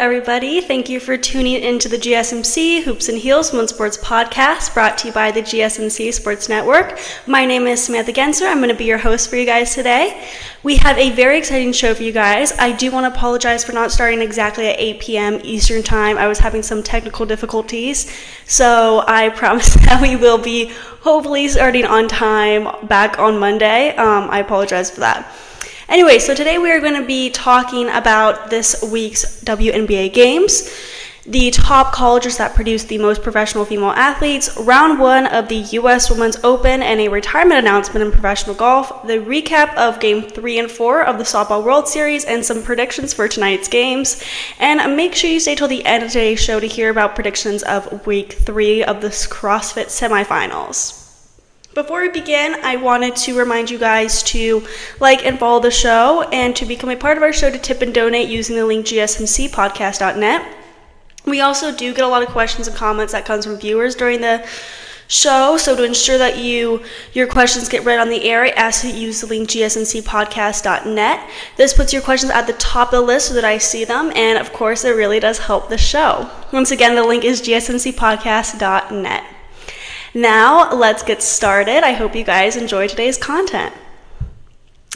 everybody. Thank you for tuning into the GSMC Hoops and Heels Women's Sports Podcast, brought to you by the GSMC Sports Network. My name is Samantha Genzer. I'm going to be your host for you guys today. We have a very exciting show for you guys. I do want to apologize for not starting exactly at 8 p.m. Eastern Time. I was having some technical difficulties, so I promise that we will be hopefully starting on time back on Monday. I apologize for that. Anyway, so today we are going to be talking about this week's WNBA games, the top colleges that produce the most professional female athletes, round one of the U.S. Women's Open, and a retirement announcement in professional golf, the recap of Game 3 and 4 of the Softball World Series, and some predictions for tonight's games. And make sure you stay till the end of today's show to hear about predictions of Week 3 of the CrossFit Semi-finals. Before we begin, I wanted to remind you guys to like and follow the show, and to become a part of our show to tip and donate using the link gsmcpodcast.net. We also do get a lot of questions and comments that comes from viewers during the show, so to ensure that your questions get read on the air, I ask that you use the link gsmcpodcast.net. This puts your questions at the top of the list so that I see them, and of course it really does help the show. Once again, the link is gsmcpodcast.net. Now, let's get started. I hope you guys enjoy today's content.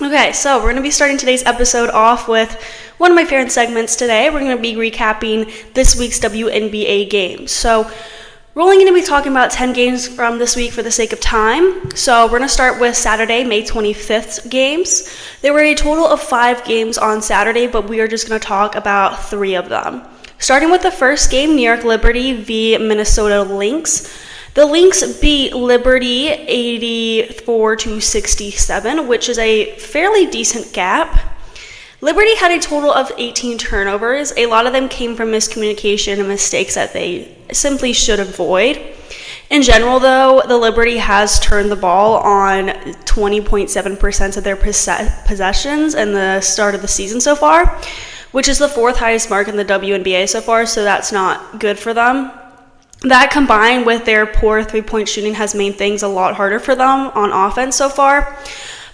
Okay, so we're going to be starting today's episode off with one of my favorite segments today. We're going to be recapping this week's WNBA games. So we're only going to be talking about 10 games from this week for the sake of time. So we're going to start with Saturday, May 25th games. There were a total of 5 games on Saturday, but we are just going to talk about 3 of them. Starting with the first game, New York Liberty v. Minnesota Lynx. The Lynx beat Liberty 84-67, which is a fairly decent gap. Liberty had a total of 18 turnovers. A lot of them came from miscommunication and mistakes that they simply should avoid. In general, though, the Liberty has turned the ball on 20.7% of their possessions in the start of the season so far, which is the 4th highest mark in the WNBA so far, so that's not good for them. That combined with their poor three-point shooting has made things a lot harder for them on offense so far.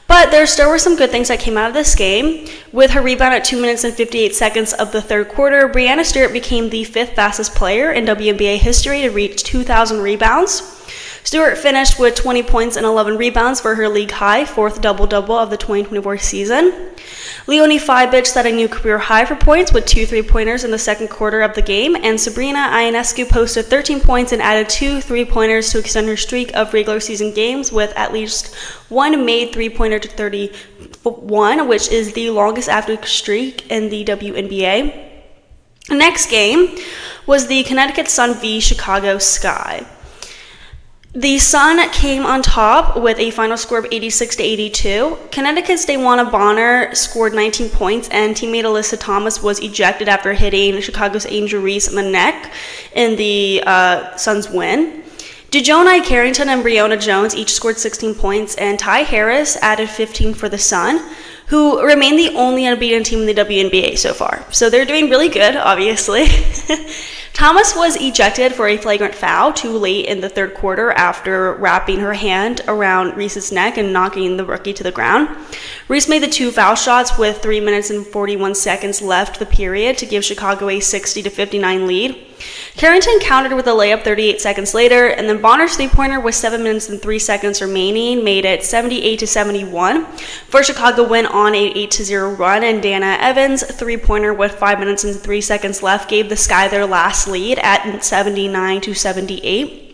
But there still were some good things that came out of this game. With her rebound at 2 minutes and 58 seconds of the third quarter, Breanna Stewart became the 5th fastest player in WNBA history to reach 2,000 rebounds. Stewart finished with 20 points and 11 rebounds for her league-high 4th double-double of the 2024 season. Leonie Fibich set a new career high for points with 2 3-pointers in the second quarter of the game, and Sabrina Ionescu posted 13 points and added 2 3-pointers to extend her streak of regular season games with at least one made 3-pointer to 31, which is the longest active streak in the WNBA. The next game was the Connecticut Sun v. Chicago Sky. The Sun came on top with a final score of 86-82. Connecticut's Dawana Bonner scored 19 points, and teammate Alyssa Thomas was ejected after hitting Chicago's Angel Reese in the neck in the Suns' win. DeJohn Carrington and Breonna Jones each scored 16 points, and Ty Harris added 15 for the Sun, who remain the only unbeaten team in the WNBA so far. So they're doing really good, obviously. Thomas was ejected for a flagrant foul too late in the third quarter after wrapping her hand around Reese's neck and knocking the rookie to the ground. Reese made the 2 foul shots with 3 minutes and 41 seconds left the period to give Chicago a 60-59 lead. Carrington countered with a layup 38 seconds later, and then Bonner's 3-pointer with 7 minutes and 3 seconds remaining made it 78-71. For Chicago went on an 8-0 run, and Dana Evans' 3-pointer with 5 minutes and 3 seconds left gave the Sky their last lead at 79-78.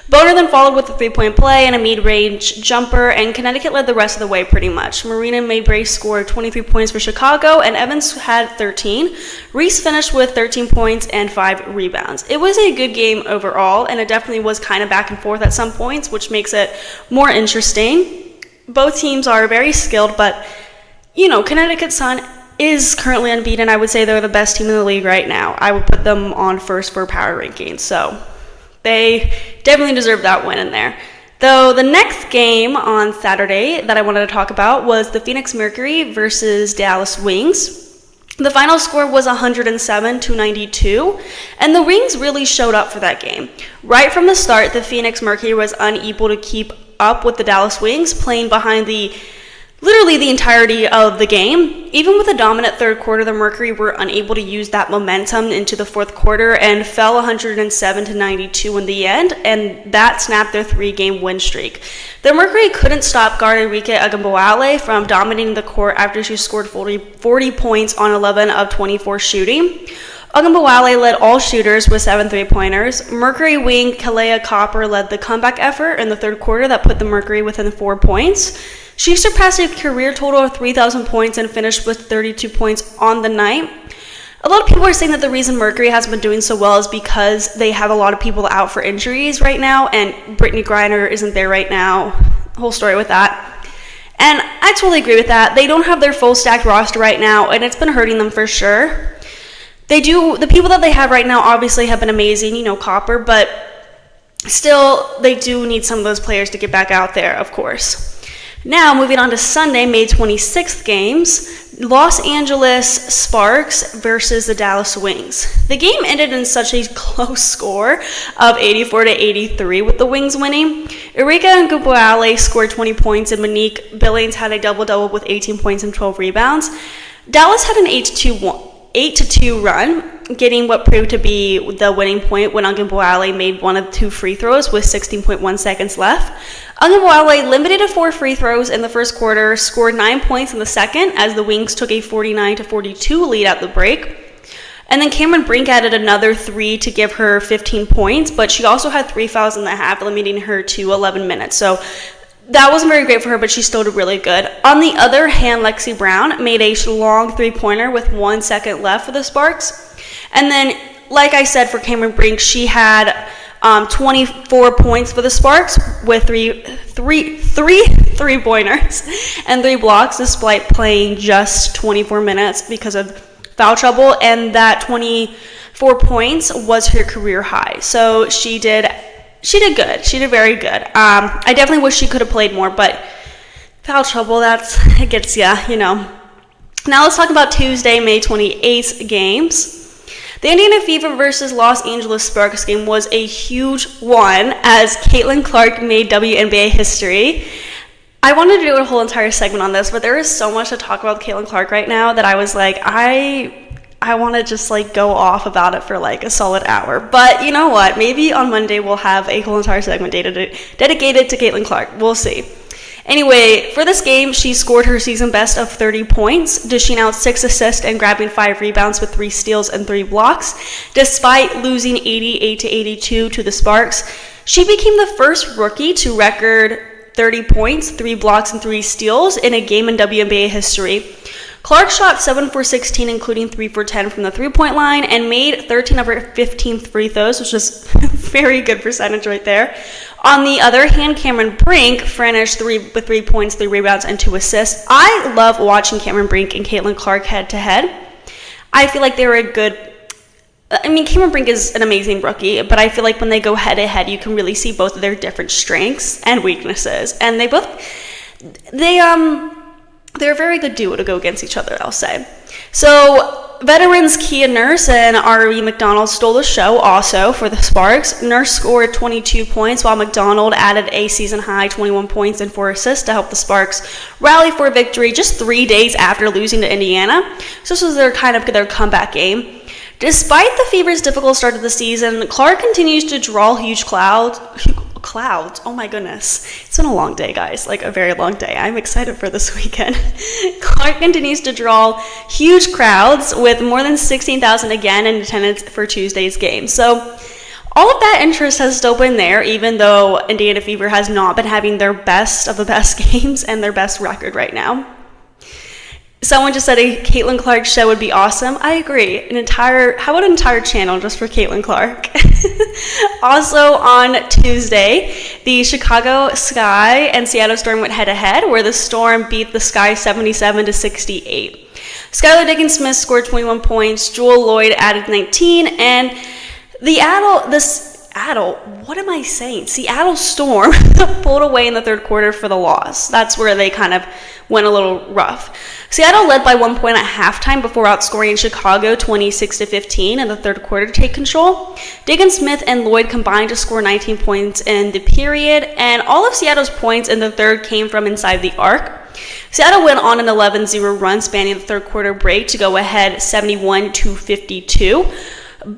Bonner then followed with a 3-point play and a mid-range jumper, and Connecticut led the rest of the way pretty much. Marina Maybrace scored 23 points for Chicago, and Evans had 13. Reese finished with 13 points and 5 rebounds. It was a good game overall, and it definitely was kind of back and forth at some points, which makes it more interesting. Both teams are very skilled, but, Connecticut Sun is currently unbeaten. I would say they're the best team in the league right now. I would put them on first for power rankings, so they definitely deserve that win in there. Though the next game on Saturday that I wanted to talk about was the Phoenix Mercury versus Dallas Wings. The final score was 107-92, and the Wings really showed up for that game. Right from the start, the Phoenix Mercury was unable to keep up with the Dallas Wings, playing behind the literally the entirety of the game. Even with a dominant third quarter, the Mercury were unable to use that momentum into the fourth quarter and fell 107-92 in the end, and that snapped their 3-game win streak. The Mercury couldn't stop guard Enrique Agumbawale from dominating the court after she scored 40 points on 11 of 24 shooting. Agumbawale led all shooters with 7 3-pointers. Mercury wing Kalea Copper led the comeback effort in the third quarter that put the Mercury within 4 points. She surpassed a career total of 3,000 points and finished with 32 points on the night. A lot of people are saying that the reason Mercury hasn't been doing so well is because they have a lot of people out for injuries right now, and Brittany Griner isn't there right now. Whole story with that. And I totally agree with that. They don't have their full stacked roster right now, and it's been hurting them for sure. The people that they have right now obviously have been amazing, Copper, but still, they do need some of those players to get back out there, of course. Now, moving on to Sunday, May 26th games, Los Angeles Sparks versus the Dallas Wings. The game ended in such a close score of 84-83 with the Wings winning. Enrique Agumbawale scored 20 points and Monique Billings had a double-double with 18 points and 12 rebounds. Dallas had an 8-2 run, getting what proved to be the winning point when Agumbawale made one of 2 free throws with 16.1 seconds left. Agumbawale limited to 4 free throws in the first quarter, scored 9 points in the second as the Wings took a 49-42 lead at the break. And then Cameron Brink added another 3 to give her 15 points, but she also had 3 fouls in the half, limiting her to 11 minutes. So that wasn't very great for her, but she still did really good. On the other hand, Lexi Brown made a long 3-pointer with 1 second left for the Sparks. And then, like I said, for Cameron Brink, she had 24 points for the Sparks with three 3-pointers and 3 blocks, despite playing just 24 minutes because of foul trouble. And that 24 points was her career high. So she did good. She did very good. I definitely wish she could have played more, but foul trouble, it gets ya, Now let's talk about Tuesday, May 28th games. The Indiana Fever versus Los Angeles Sparks game was a huge one as Caitlin Clark made WNBA history. I wanted to do a whole entire segment on this, but there is so much to talk about with Caitlin Clark right now that I was like, I want to just go off about it for a solid hour. But you know what? Maybe on Monday we'll have a whole entire segment dedicated to Caitlin Clark. We'll see. Anyway, for this game, she scored her season best of 30 points, dishing out 6 assists and grabbing 5 rebounds with 3 steals and 3 blocks. Despite losing 88-82 to the Sparks, she became the first rookie to record 30 points, 3 blocks, and 3 steals in a game in WNBA history. Clark shot 7 for 16, including 3 for 10 from the 3-point line, and made 13 of her 15 free throws, which is a very good percentage right there. On the other hand, Cameron Brink finished with 3 points, 3 rebounds, and 2 assists. I love watching Cameron Brink and Caitlin Clark head-to-head. I feel like they're a good... Cameron Brink is an amazing rookie, but I feel like when they go head-to-head, you can really see both of their different strengths and weaknesses. And they're a very good duo to go against each other, I'll say. So, veterans Kia Nurse and R.E. McDonald stole the show also for the Sparks. Nurse scored 22 points, while McDonald added a season-high 21 points and 4 assists to help the Sparks rally for a victory just 3 days after losing to Indiana. So this was their comeback game. Despite the Fever's difficult start to the season, Clark continues to draw huge clouds. Oh my goodness. It's been a long day, guys. A very long day. I'm excited for this weekend. Clark continues to draw huge crowds with more than 16,000 again in attendance for Tuesday's game. So all of that interest has still been there, even though Indiana Fever has not been having their best of the best games and their best record right now. Someone just said a Caitlin Clark show would be awesome. I agree. How about an entire channel just for Caitlin Clark? Also on Tuesday, the Chicago Sky and Seattle Storm went head-to-head, where the Storm beat the Sky 77-68. Skylar Diggins-Smith scored 21 points, Jewel Lloyd added 19, and Seattle Storm pulled away in the third quarter for the loss. That's where they kind of went a little rough. Seattle led by 1 point at halftime before outscoring Chicago 26-15 in the third quarter to take control. Diggins-Smith and Lloyd combined to score 19 points in the period, and all of Seattle's points in the third came from inside the arc. Seattle went on an 11-0 run spanning the third quarter break to go ahead 71-52,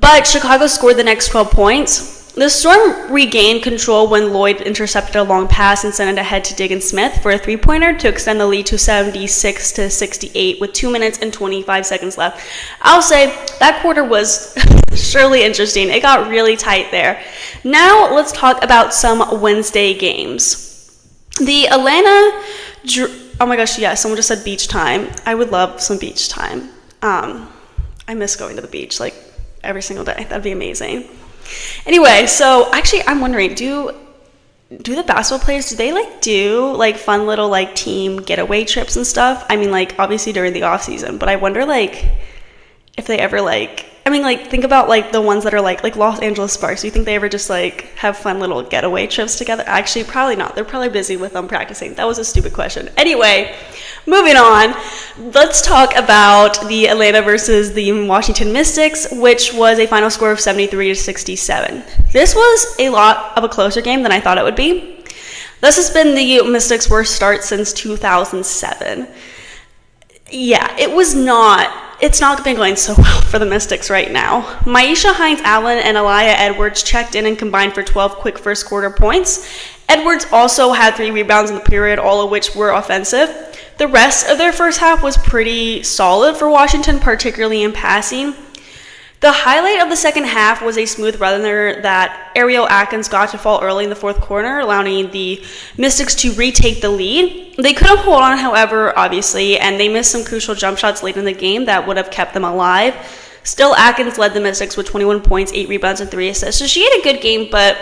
but Chicago scored the next 12 points. The Storm regained control when Lloyd intercepted a long pass and sent it ahead to Diggins Smith for a three-pointer to extend the lead to 76-68 with 2 minutes and 25 seconds left. I'll say that quarter was surely interesting. It got really tight there. Now let's talk about some Wednesday games. The Atlanta... Oh my gosh, yes, someone just said beach time. I would love some beach time. I miss going to the beach like every single day. That'd be amazing. Anyway, so actually I'm wondering, do the basketball players, do they do fun little team getaway trips and stuff? I mean, obviously during the off season, but I wonder if they ever think about the ones that are like Los Angeles Sparks. Do you think they ever just have fun little getaway trips together? Actually, probably not. They're probably busy with them practicing. That was a stupid question. Anyway, moving on. Let's talk about the Atlanta versus the Washington Mystics, which was a final score of 73-67. This was a lot of a closer game than I thought it would be. This has been the Mystics' worst start since 2007. Yeah, it's not been going so well for the Mystics right now. Maisha Hines-Allen and Aliyah Edwards checked in and combined for 12 quick first quarter points. Edwards also had 3 rebounds in the period, all of which were offensive. The rest of their first half was pretty solid for Washington, particularly in passing. The highlight of the second half was a smooth runner that Ariel Atkins got to fall early in the fourth quarter, allowing the Mystics to retake the lead. They couldn't hold on, however, obviously, and they missed some crucial jump shots late in the game that would have kept them alive. Still, Atkins led the Mystics with 21 points, 8 rebounds, and 3 assists. So she had a good game, but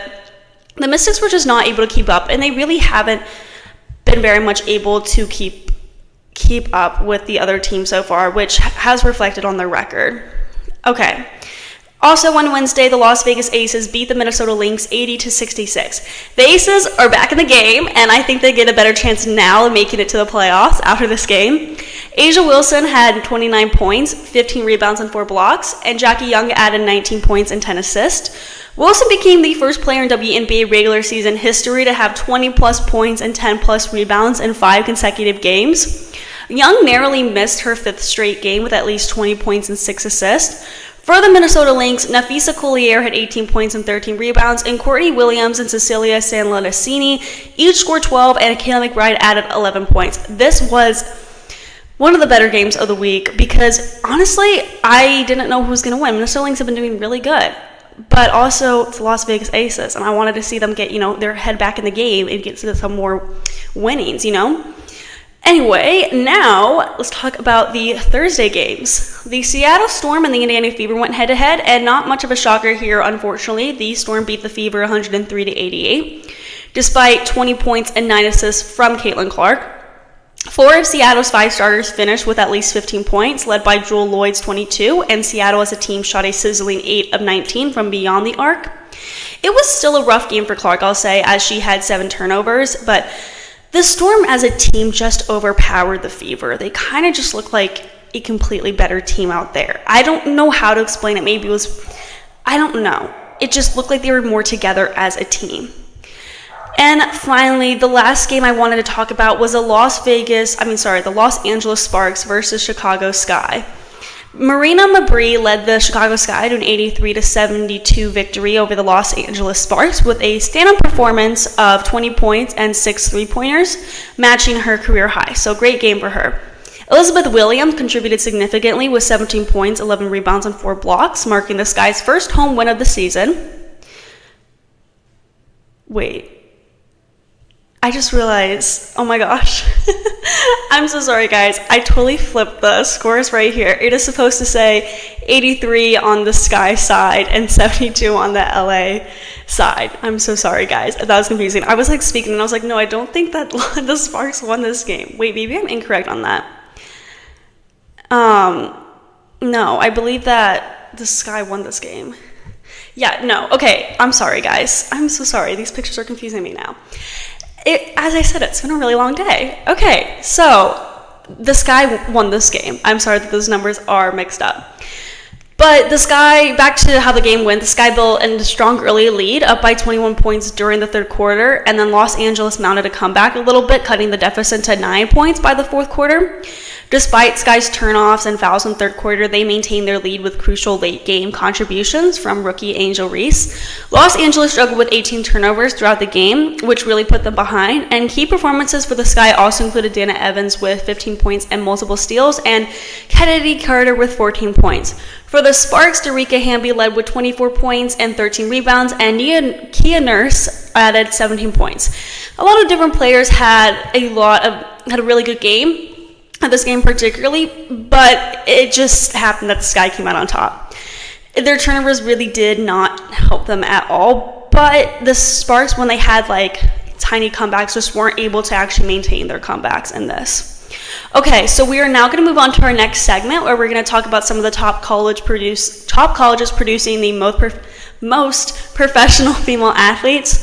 the Mystics were just not able to keep up, and they really haven't been very much able to keep up with the other team so far, which has reflected on their record. Okay. Also on Wednesday, the Las Vegas Aces beat the Minnesota Lynx 80-66. The Aces are back in the game, and I think they get a better chance now of making it to the playoffs after this game. Asia Wilson had 29 points, 15 rebounds, and 4 blocks, and Jackie Young added 19 points and 10 assists. Wilson became the first player in WNBA regular season history to have 20-plus points and 10-plus rebounds in 5 consecutive games. Young narrowly missed her 5th straight game with at least 20 points and 6 assists. For the Minnesota Lynx, Nafisa Collier had 18 points and 13 rebounds, and Courtney Williams and Cecilia Sanlanicini each scored 12, and Kayla McBride added 11 points. This was one of the better games of the week because, honestly, I didn't know who was going to win. Minnesota Lynx have been doing really good, but also it's the Las Vegas Aces, and I wanted to see them get, their head back in the game and get to some more winnings, Anyway, now let's talk about the Thursday games. The Seattle Storm and the Indiana Fever went head-to-head, and not much of a shocker here, unfortunately. The Storm beat the Fever 103-88, despite 20 points and 9 assists from Caitlin Clark. 4 of Seattle's 5 starters finished with at least 15 points, led by Jewel Lloyd's 22, and Seattle as a team shot a sizzling 8 of 19 from beyond the arc. It was still a rough game for Clark, I'll say, as she had 7 turnovers, but the Storm as a team just overpowered the Fever. They kind of just look like a completely better team out there. I don't know how to explain it. Maybe it was, I don't know. It just looked like they were more together as a team. And finally, the last game I wanted to talk about was the Los Angeles Sparks versus Chicago Sky. Marina Mabrey led the Chicago Sky to an 83-72 victory over the Los Angeles Sparks with a stand-up performance of 20 points and 6 three-pointers, matching her career high. So great game for her. Elizabeth Williams contributed significantly with 17 points, 11 rebounds, and 4 blocks, marking the Sky's first home win of the season. Wait. I just realized, oh my gosh. I'm so sorry, guys. I totally flipped the scores right here. It is supposed to say 83 on the Sky side and 72 on the LA side. I'm so sorry, guys. That was confusing. I was speaking and I was like, no, I don't think that the Sparks won this game. Wait, maybe I'm incorrect on that. No, I believe that the Sky won this game. Yeah, no. Okay, I'm sorry, guys. I'm so sorry. These pictures are confusing me now. As I said, it's been a really long day. Okay, so the Sky won this game. I'm sorry that those numbers are mixed up. But the Sky, back to how the game went, the Sky built a strong early lead, up by 21 points during the third quarter, and then Los Angeles mounted a comeback a little bit, cutting the deficit to 9 points by the fourth quarter. Despite Sky's turnoffs and fouls in the third quarter, they maintained their lead with crucial late-game contributions from rookie Angel Reese. Los Angeles struggled with 18 turnovers throughout the game, which really put them behind, and key performances for the Sky also included Dana Evans with 15 points and multiple steals, and Kennedy Carter with 14 points. For the Sparks, Darica Hamby led with 24 points and 13 rebounds, and Kia Nurse added 17 points. A lot of different players had a really good game at this game particularly, but it just happened that the Sky came out on top. Their turnovers really did not help them at all, but the Sparks, when they had tiny comebacks, just weren't able to actually maintain their comebacks in this. Okay, so we are now going to move on to our next segment, where we're going to talk about some of the top colleges producing the most professional female athletes.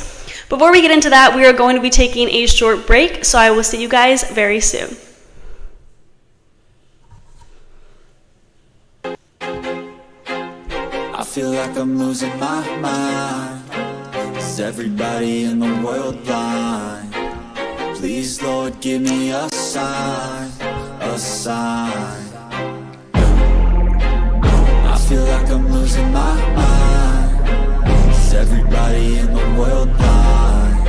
Before we get into that, we are going to be taking a short break, so I will see you guys very soon. I feel like I'm losing my mind. Is everybody in the world blind? Please, Lord, give me a sign, a sign. I feel like I'm losing my mind. Is everybody in the world blind?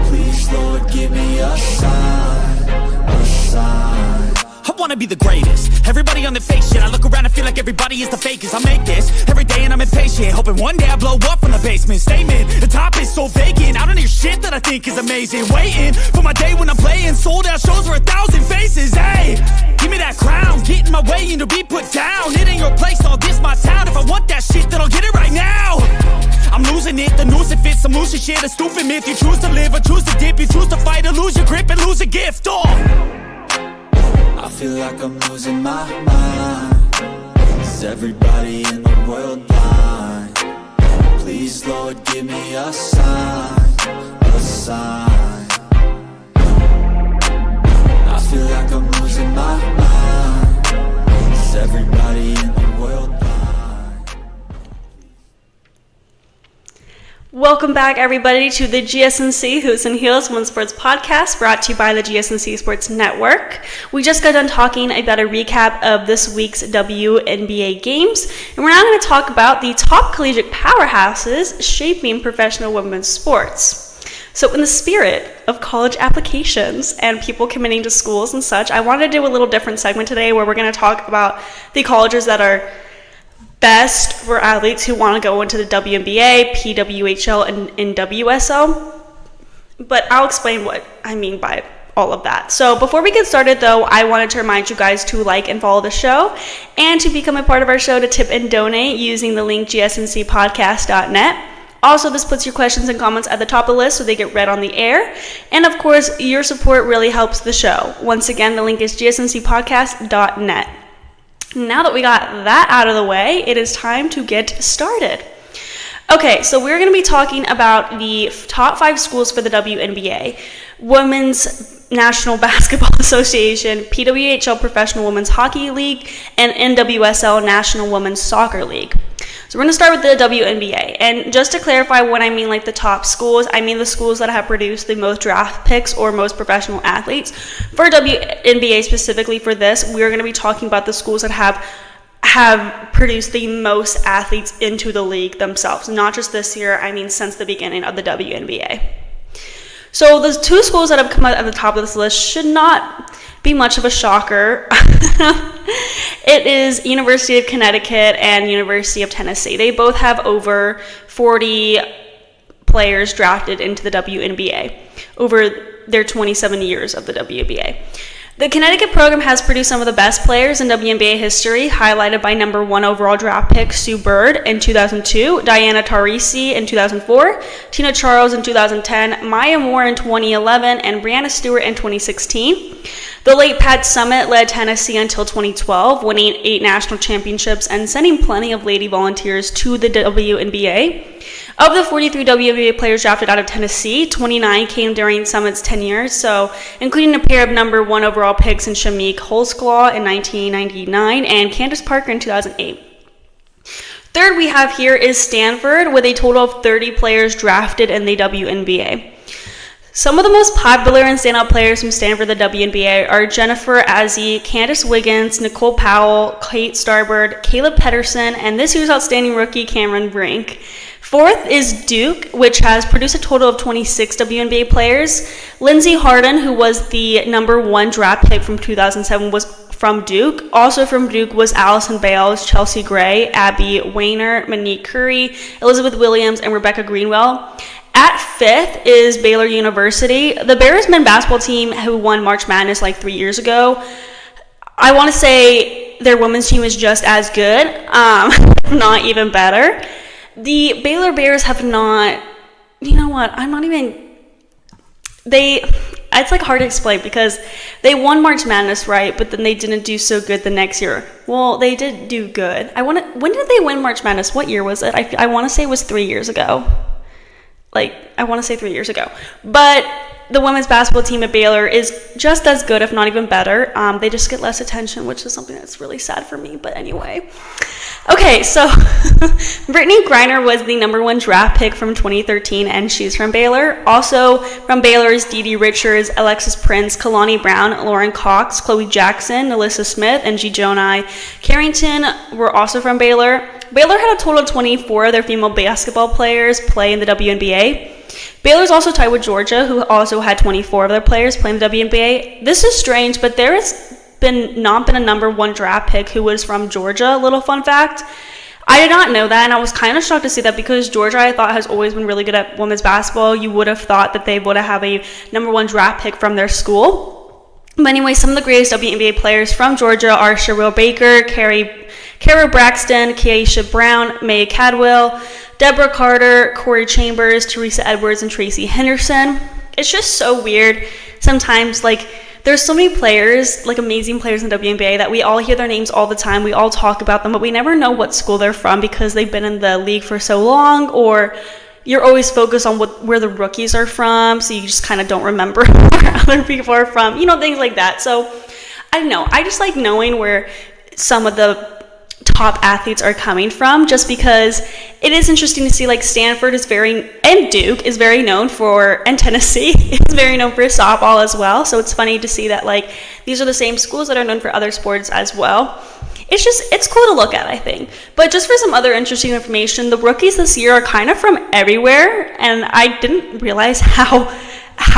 Please, Lord, give me a sign, a sign. I wanna be the greatest. Everybody on the fake shit. I look around and feel like everybody is the fakest. I make this every day and I'm impatient, hoping one day I blow up from the basement. Statement, the top is so vacant. I don't hear shit that I think is amazing. Waiting for my day when I'm playing sold out shows for 1,000 faces. Hey, give me that crown, get in my way and to be put down. It ain't your place, all this my town. If I want that shit, then I'll get it right now. I'm losing it, the noose it fits. Some losing shit, a stupid myth. You choose to live or choose to dip. You choose to fight or lose your grip and lose a gift. I feel like I'm losing my mind. Is everybody in the world blind? Please, Lord, give me a sign, a sign. I feel like I'm losing my mind. Is everybody in the world blind? Welcome back, everybody, to the GSMC Hoops and Heels Women's Sports Podcast, brought to you by the GSMC Sports Network. We just got done talking about a recap of this week's WNBA games, and we're now going to talk about the top collegiate powerhouses shaping professional women's sports. So in the spirit of college applications and people committing to schools and such, I wanted to do a little different segment today where we're going to talk about the colleges that are best for athletes who want to go into the WNBA, PWHL, and WSL. But I'll explain what I mean by all of that. So before we get started, though, I wanted to remind you guys to like and follow the show, and to become a part of our show, to tip and donate using the link gsmcpodcast.net. Also, this puts your questions and comments at the top of the list so they get read on the air. And of course, your support really helps the show. Once again, the link is gsmcpodcast.net. Now that we got that out of the way, it is time to get started. Okay, so we're going to be talking about the top 5 schools for the WNBA, Women's National Basketball Association, PWHL Professional Women's Hockey League, and NWSL National Women's Soccer League. So we're going to start with the WNBA. And just to clarify what I mean, the top schools, I mean the schools that have produced the most draft picks or most professional athletes. For WNBA specifically for this, we're going to be talking about the schools that have produced the most athletes into the league themselves. Not just this year, I mean since the beginning of the WNBA. So the 2 schools that have come out at the top of this list should not be much of a shocker. It is University of Connecticut and University of Tennessee. They both have over 40 players drafted into the WNBA over their 27 years of the WNBA. The Connecticut program has produced some of the best players in WNBA history, highlighted by number 1 overall draft pick Sue Bird in 2002, Diana Taurasi in 2004, Tina Charles in 2010, Maya Moore in 2011, and Brianna Stewart in 2016. The late Pat Summitt led Tennessee until 2012, winning 8 national championships and sending plenty of lady volunteers to the WNBA. Of the 43 WNBA players drafted out of Tennessee, 29 came during Summitt's tenure, so including a pair of number 1 overall picks in Shamik Holsclaw in 1999 and Candace Parker in 2008. Third we have here is Stanford, with a total of 30 players drafted in the WNBA. Some of the most popular and standout players from Stanford, the WNBA, are Jennifer Azzi, Candace Wiggins, Nicole Powell, Kate Starbird, Caleb Pedersen, and this year's outstanding rookie, Cameron Brink. Fourth is Duke, which has produced a total of 26 WNBA players. Lindsay Harden, who was the number 1 draft pick from 2007, was from Duke. Also from Duke was Allison Bales, Chelsea Gray, Abby Weiner, Monique Curry, Elizabeth Williams, and Rebecca Greenwell. At fifth is Baylor University. The Bears men's basketball team, who won March Madness like 3 years ago, I want to say their women's team is just as good, if not even better. The Baylor Bears have not, you know what, it's like hard to explain because they won March Madness, right, but then they didn't do so good the next year. Well, they did do good. When did they win March Madness? What year was it? I want to say it was 3 years ago. But the women's basketball team at Baylor is just as good, if not even better. They just get less attention, which is something that's really sad for me. But anyway. Okay, so Brittany Griner was the number 1 draft pick from 2013, and she's from Baylor. Also from Baylor is Dee Dee Richards, Alexis Prince, Kalani Brown, Lauren Cox, Chloe Jackson, Alyssa Smith, and G. Jonai Carrington were also from Baylor. Baylor had a total of 24 of their female basketball players play in the WNBA. Baylor's also tied with Georgia, who also had 24 of their players play in the WNBA. This is strange, but there has not been a number 1 draft pick who was from Georgia. Little fun fact. I did not know that, and I was kind of shocked to see that because Georgia, I thought, has always been really good at women's basketball. You would have thought that they would have a number 1 draft pick from their school. But anyway, some of the greatest WNBA players from Georgia are Sherrill Baker, Kara Braxton, Keisha Brown, May Cadwell, Deborah Carter, Corey Chambers, Teresa Edwards, and Tracy Henderson. It's just so weird sometimes, like, there's so many players, like amazing players in the WNBA, that we all hear their names all the time. We all talk about them, but we never know what school they're from because they've been in the league for so long, or you're always focused on where the rookies are from, so you just kind of don't remember where other people are from, things like that. So, I don't know. I just like knowing where some of the top athletes are coming from, just because it is interesting to see, like, Stanford and Duke is very known for, and Tennessee is very known for softball as well. So it's funny to see that, like, these are the same schools that are known for other sports as well. It's cool to look at, I think. But just for some other interesting information, the rookies this year are kind of from everywhere, and I didn't realize how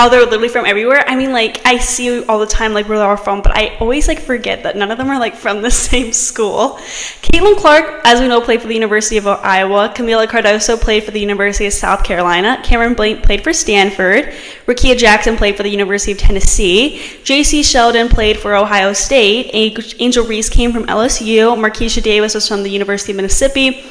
they're literally from everywhere. I mean, like, I see all the time, like, where they're from, but I always, like, forget that none of them are, like, from the same school. Caitlin Clark, as we know, played for the University of Iowa. Camila Cardoso played for the University of South Carolina. Cameron Blank played for Stanford. Rakia Jackson played for the University of Tennessee. J.C. Sheldon played for Ohio State. Angel Reese came from LSU. Markeisha Davis was from the University of Mississippi.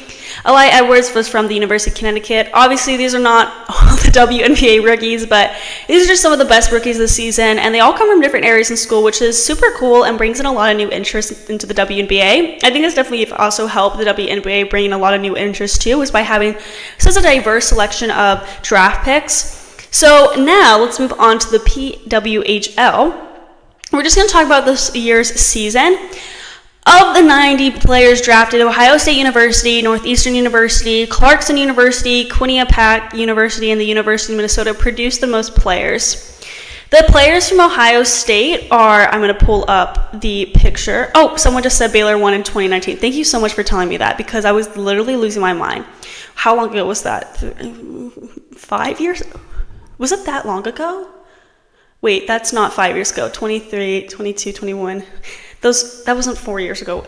Eli Edwards was from the University of Connecticut. Obviously, these are not all the WNBA rookies, but these are just some of the best rookies this season, and they all come from different areas in school, which is super cool and brings in a lot of new interest into the WNBA. I think it's definitely also helped the WNBA bring in a lot of new interest too, is by having such a diverse selection of draft picks. So now let's move on to the PWHL. We're just going to talk about this year's season. Of the 90 players drafted, Ohio State University, Northeastern University, Clarkson University, Quinnipiac University, and the University of Minnesota produced the most players. The players from Ohio State are, I'm going to pull up the picture. Oh, someone just said Baylor won in 2019. Thank you so much for telling me that, because I was literally losing my mind. How long ago was that? 5 years? Was it that long ago? Wait, that's not 5 years ago. 23, 22, 21. That wasn't 4 years ago.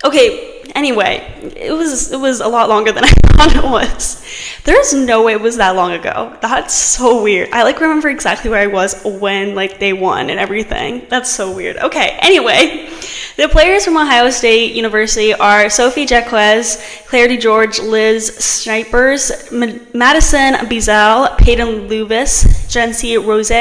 Okay, anyway, it was a lot longer than I thought it was. There's no way it was that long ago. That's so weird. I remember exactly where I was when they won and everything. That's so weird. Okay, anyway, the players from Ohio State University are Sophie Jaquez, Claire DeGeorge, Liz Snipers, Madison Beazell, Peyton Luvis, Jency Rose,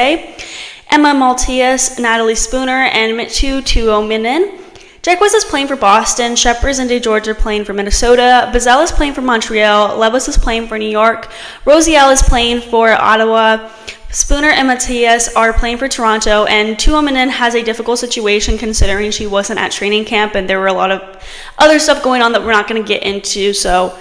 Emma Maltius, Natalie Spooner, and Mitchu Tuominen. Jaquez is playing for Boston. Shepard and DeGeorge are playing for Minnesota. Beazell is playing for Montreal. Levis is playing for New York. Rosiel is playing for Ottawa. Spooner and Matthias are playing for Toronto, and Tuominen has a difficult situation considering she wasn't at training camp, and there were a lot of other stuff going on that we're not going to get into, so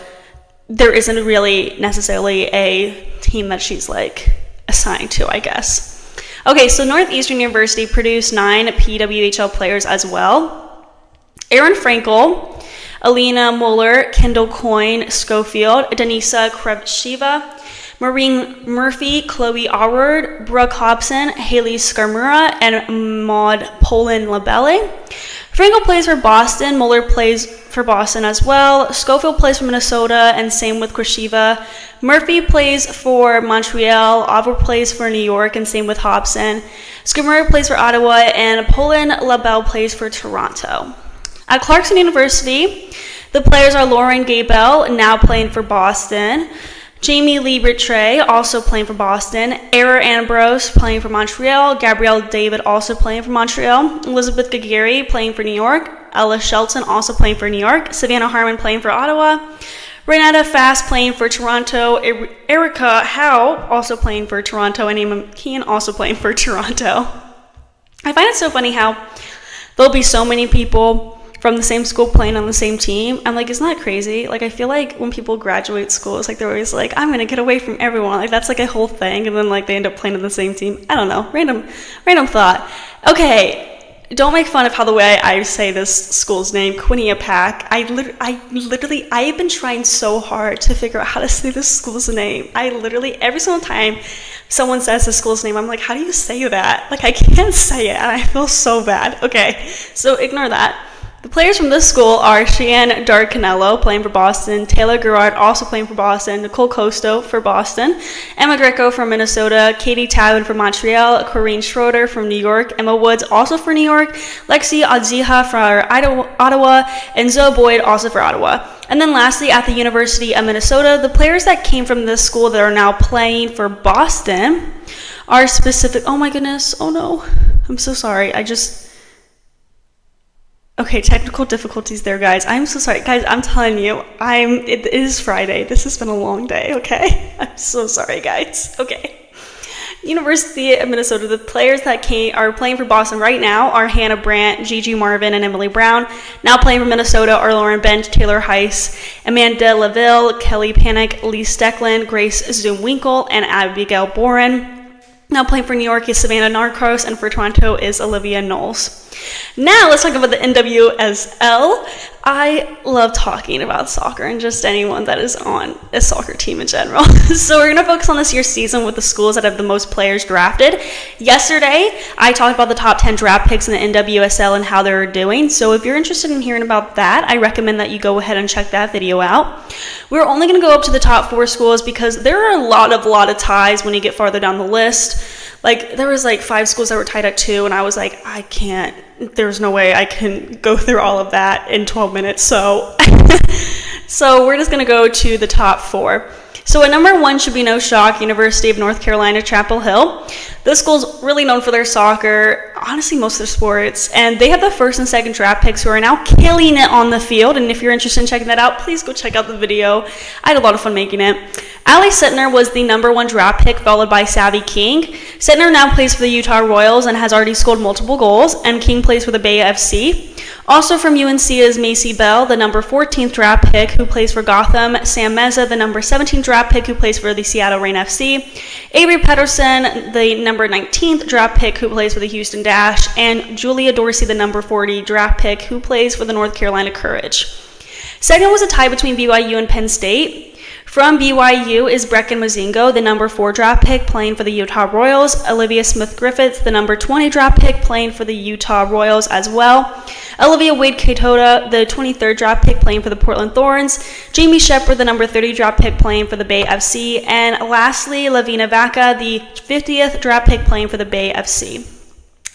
there isn't really necessarily a team that she's like assigned to, I guess. Okay, so Northeastern University produced 9 PWHL players as well. Erin Frankel, Alina Muller, Kendall Coyne, Schofield, Denisa Krevshiva, Maureen Murphy, Chloe Allward, Brooke Hobson, Haley Skarmura, and Maud Poland Labelle. Frankel plays for Boston, Muller plays for Boston as well, Schofield plays for Minnesota, and same with Krashiva. Murphy plays for Montreal, Allward plays for New York, and same with Hobson. Skarmura plays for Ottawa, and Poland Labelle plays for Toronto. At Clarkson University, the players are Lauren Gabel, now playing for Boston, Jamie Lee Rittray, also playing for Boston, Era Ambrose, playing for Montreal, Gabrielle David, also playing for Montreal, Elizabeth Gagiri, playing for New York, Ella Shelton, also playing for New York, Savannah Harmon, playing for Ottawa, Renata Fast, playing for Toronto, Erica Howe, also playing for Toronto, and Emma McKeon, also playing for Toronto. I find it so funny how there'll be so many people from the same school playing on the same team. I'm like, isn't that crazy? Like, I feel like when people graduate school, it's like they're always like, I'm gonna get away from everyone. Like, that's like a whole thing, and then like they end up playing on the same team. I don't know, random thought. Okay, don't make fun of how the way I say this school's name, Quinnipiac. I have been trying so hard to figure out how to say this school's name. I literally, every single time someone says the school's name, I'm like, how do you say that? Like, I can't say it, and I feel so bad. Okay, so ignore that. The players from this school are Cheyenne Darcanello, playing for Boston, Taylor Gerard, also playing for Boston, Nicole Costo for Boston, Emma Greco from Minnesota, Katie Tywin from Montreal, Corinne Schroeder from New York, Emma Woods also for New York, Lexi Odziha for Ottawa, and Zoe Boyd also for Ottawa. And then lastly, at the University of Minnesota, the players that came from this school that are now playing for Boston are specific. Oh my goodness, oh no, I'm so sorry. Okay, technical difficulties there, guys. I'm so sorry. Guys, I'm telling you, it is Friday. This has been a long day, okay? I'm so sorry, guys. Okay. University of Minnesota, the players that are playing for Boston right now are Hannah Brandt, Gigi Marvin, and Emily Brown. Now playing for Minnesota are Lauren Bench, Taylor Heiss, Amanda Laville, Kelly Panic, Lee Steckland, Grace Zoom-Winkle, and Abigail Boren. Now playing for New York is Savannah Narcos, and for Toronto is Olivia Knowles. Now let's talk about the NWSL. I love talking about soccer and just anyone that is on a soccer team in general. So we're going to focus on this year's season with the schools that have the most players drafted. Yesterday, I talked about the top 10 draft picks in the NWSL and how they're doing. So if you're interested in hearing about that, I recommend that you go ahead and check that video out. We're only going to go up to the top 4 schools because there are a lot of ties when you get farther down the list. Like, there was like 5 schools that were tied at 2, and I was like, I can't, there's no way I can go through all of that in 12 minutes. So we're just going to go to the top 4. So at number 1 should be no shock, University of North Carolina, Chapel Hill. This school's really known for their soccer, honestly most of their sports, and they have the first and second draft picks who are now killing it on the field. And if you're interested in checking that out, please go check out the video. I had a lot of fun making it. Allie Sittner was the number 1 draft pick, followed by Savvy King. Sittner now plays for the Utah Royals and has already scored multiple goals, and King plays for the Bay FC. Also from UNC is Macy Bell, the number 14th draft pick, who plays for Gotham. Sam Meza, the number 17th draft pick, who plays for the Seattle Reign FC. Avery Pedersen, the number 19th draft pick, who plays for the Houston Dash. And Julia Dorsey, the number 40 draft pick, who plays for the North Carolina Courage. Second was a tie between BYU and Penn State. From BYU is Brecken Mozingo, the number 4 draft pick, playing for the Utah Royals. Olivia Smith-Griffiths, the number 20 draft pick, playing for the Utah Royals as well. Olivia Wade-Katoda, the 23rd draft pick, playing for the Portland Thorns. Jamie Shepard, the number 30 draft pick, playing for the Bay FC. And lastly, Lavina Vaca, the 50th draft pick, playing for the Bay FC.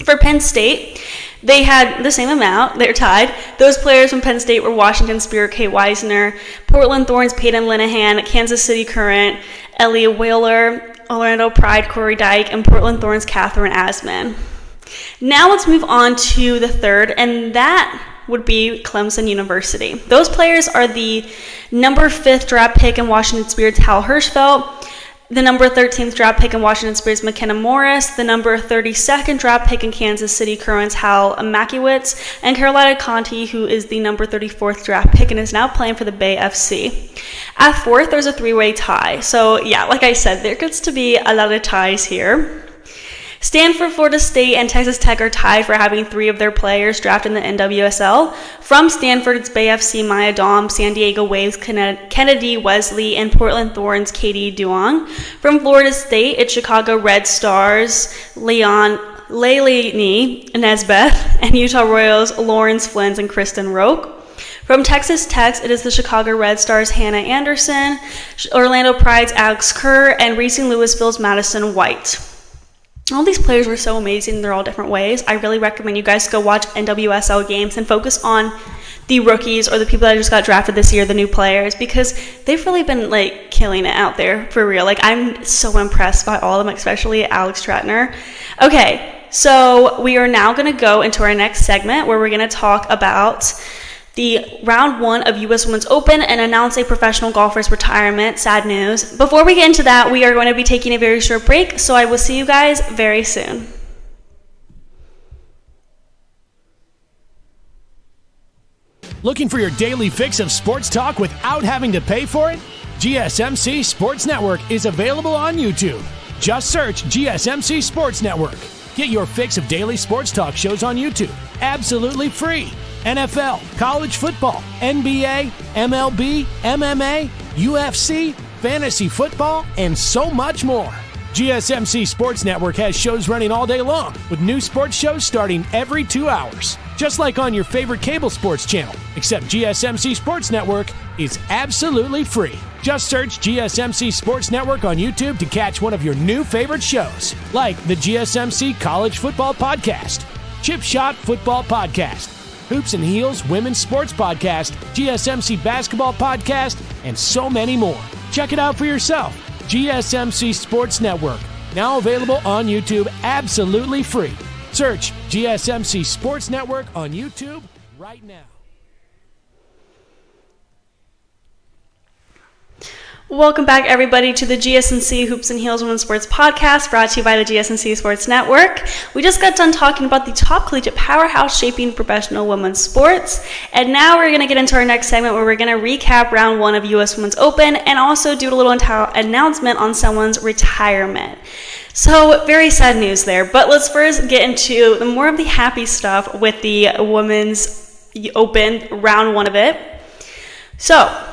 For Penn State, they had the same amount. They're tied. Those players from Penn State were Washington Spirit, Kate Weisner, Portland Thorns, Peyton Linehan, Kansas City Current, Ellie Whaler, Orlando Pride, Corey Dyke, and Portland Thorns, Catherine Asman. Now let's move on to the third, and that would be Clemson University. Those players are the number 5th draft pick in Washington Spirit's Hal Hirschfeld, the number 13th draft pick in Washington Spirit's McKenna Morris, the number 32nd draft pick in Kansas City Currents Hal Makiewicz, and Carolina Conti, who is the number 34th draft pick and is now playing for the Bay FC. At fourth, there's a three-way tie. So yeah, like I said, there gets to be a lot of ties here. Stanford, Florida State, and Texas Tech are tied for having 3 of their players drafted in the NWSL. From Stanford, it's Bay FC Maya Dom, San Diego Waves Kennedy Wesley, and Portland Thorns Katie Duong. From Florida State, it's Chicago Red Stars Leilani Nesbeth, and Utah Royals Lawrence Flins and Kristen Roque. From Texas Tech, it is the Chicago Red Stars Hannah Anderson, Orlando Pride's Alex Kerr, and Racing Louisville's Madison White. All these players were so amazing. They're all different ways. I really recommend you guys go watch NWSL games and focus on the rookies or the people that just got drafted this year, the new players, because they've really been like killing it out there for real. Like, I'm so impressed by all of them, especially Alex Tratner. Okay, so we are now going to go into our next segment where we're going to talk about the round 1 of U.S. Women's Open and announce a professional golfer's retirement. Sad news. Before we get into that, we are going to be taking a very short break, so I will see you guys very soon. Looking for your daily fix of sports talk without having to pay for it? GSMC Sports Network is available on YouTube. Just search GSMC Sports Network. Get your fix of daily sports talk shows on YouTube, absolutely free. NFL, college football, NBA, MLB, MMA, UFC, fantasy football, and so much more. GSMC Sports Network has shows running all day long, with new sports shows starting every 2 hours. Just like on your favorite cable sports channel, except GSMC Sports Network is absolutely free. Just search GSMC Sports Network on YouTube to catch one of your new favorite shows, like the GSMC College Football Podcast, Chip Shot Football Podcast, Hoops and Heels Women's Sports Podcast, GSMC Basketball Podcast, and so many more. Check it out for yourself. GSMC Sports Network, now available on YouTube absolutely free. Search GSMC Sports Network on YouTube right now. Welcome back, everybody, to the GSMC Hoops and Heels Women's Sports Podcast, brought to you by the GSMC Sports Network. We just got done talking about the top collegiate powerhouse shaping professional women's sports, and now we're going to get into our next segment where we're going to recap round 1 of U.S. Women's Open and also do a little announcement on someone's retirement. So, very sad news there, but let's first get into more of the happy stuff with the Women's Open round 1 of it. So,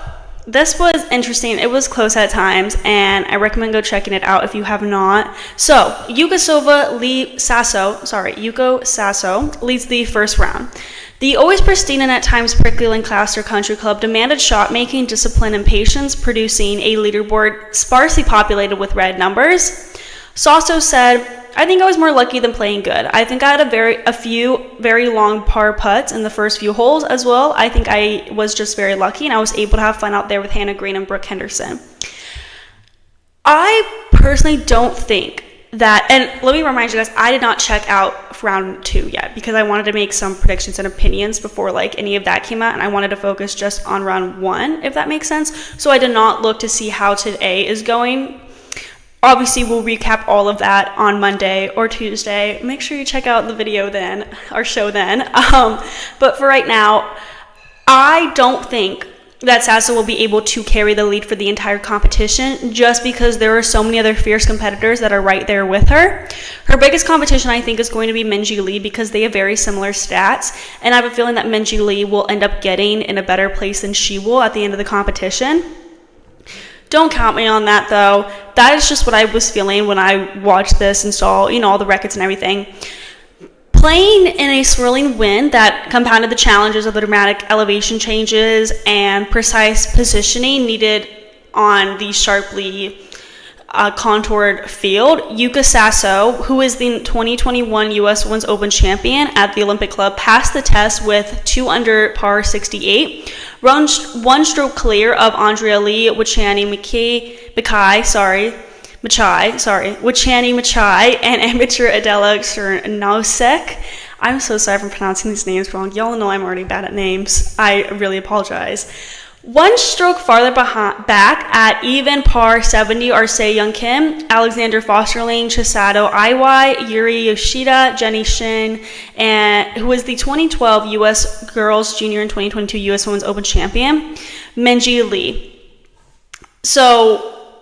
this was interesting. It was close at times, and I recommend go checking it out if you have not. So, Yuka Sasso leads the first round. The always pristine and at times prickly Lancaster Country Club demanded shot-making, discipline, and patience, producing a leaderboard sparsely populated with red numbers. Sasso said, "I think I was more lucky than playing good. I think I had a few very long par putts in the first few holes as well. I think I was just very lucky, and I was able to have fun out there with Hannah Green and Brooke Henderson." I personally don't think that, and let me remind you guys, I did not check out round 2 yet because I wanted to make some predictions and opinions before like any of that came out, and I wanted to focus just on round 1, if that makes sense. So I did not look to see how today is going. Obviously, we'll recap all of that on Monday or Tuesday. Make sure you check out the video then, our show then. But for right now, I don't think that Sasso will be able to carry the lead for the entire competition just because there are so many other fierce competitors that are right there with her. Her biggest competition, I think, is going to be Minjee Lee because they have very similar stats, and I have a feeling that Minjee Lee will end up getting in a better place than she will at the end of the competition. Don't count me on that, though. That is just what I was feeling when I watched this and saw, all the records and everything. Playing in a swirling wind that compounded the challenges of the dramatic elevation changes and precise positioning needed on the sharply contoured field, Yuka Sasso, who is the 2021 U.S. Women's Open champion at the Olympic Club, passed the test with 2 under par 68, one stroke clear of Andrea Lee, Wichani Machai, and amateur Adela Cernosek. I'm so sorry for pronouncing these names wrong. Y'all know I'm already bad at names. I really apologize. One stroke farther back at even par 70 are Young Kim, Alexander Fosterling, Chisato Iwai, Yuri Yoshida, Jenny Shin, and who was the 2012 U.S. Girls Junior and 2022 U.S. Women's Open champion, Minjee Lee. So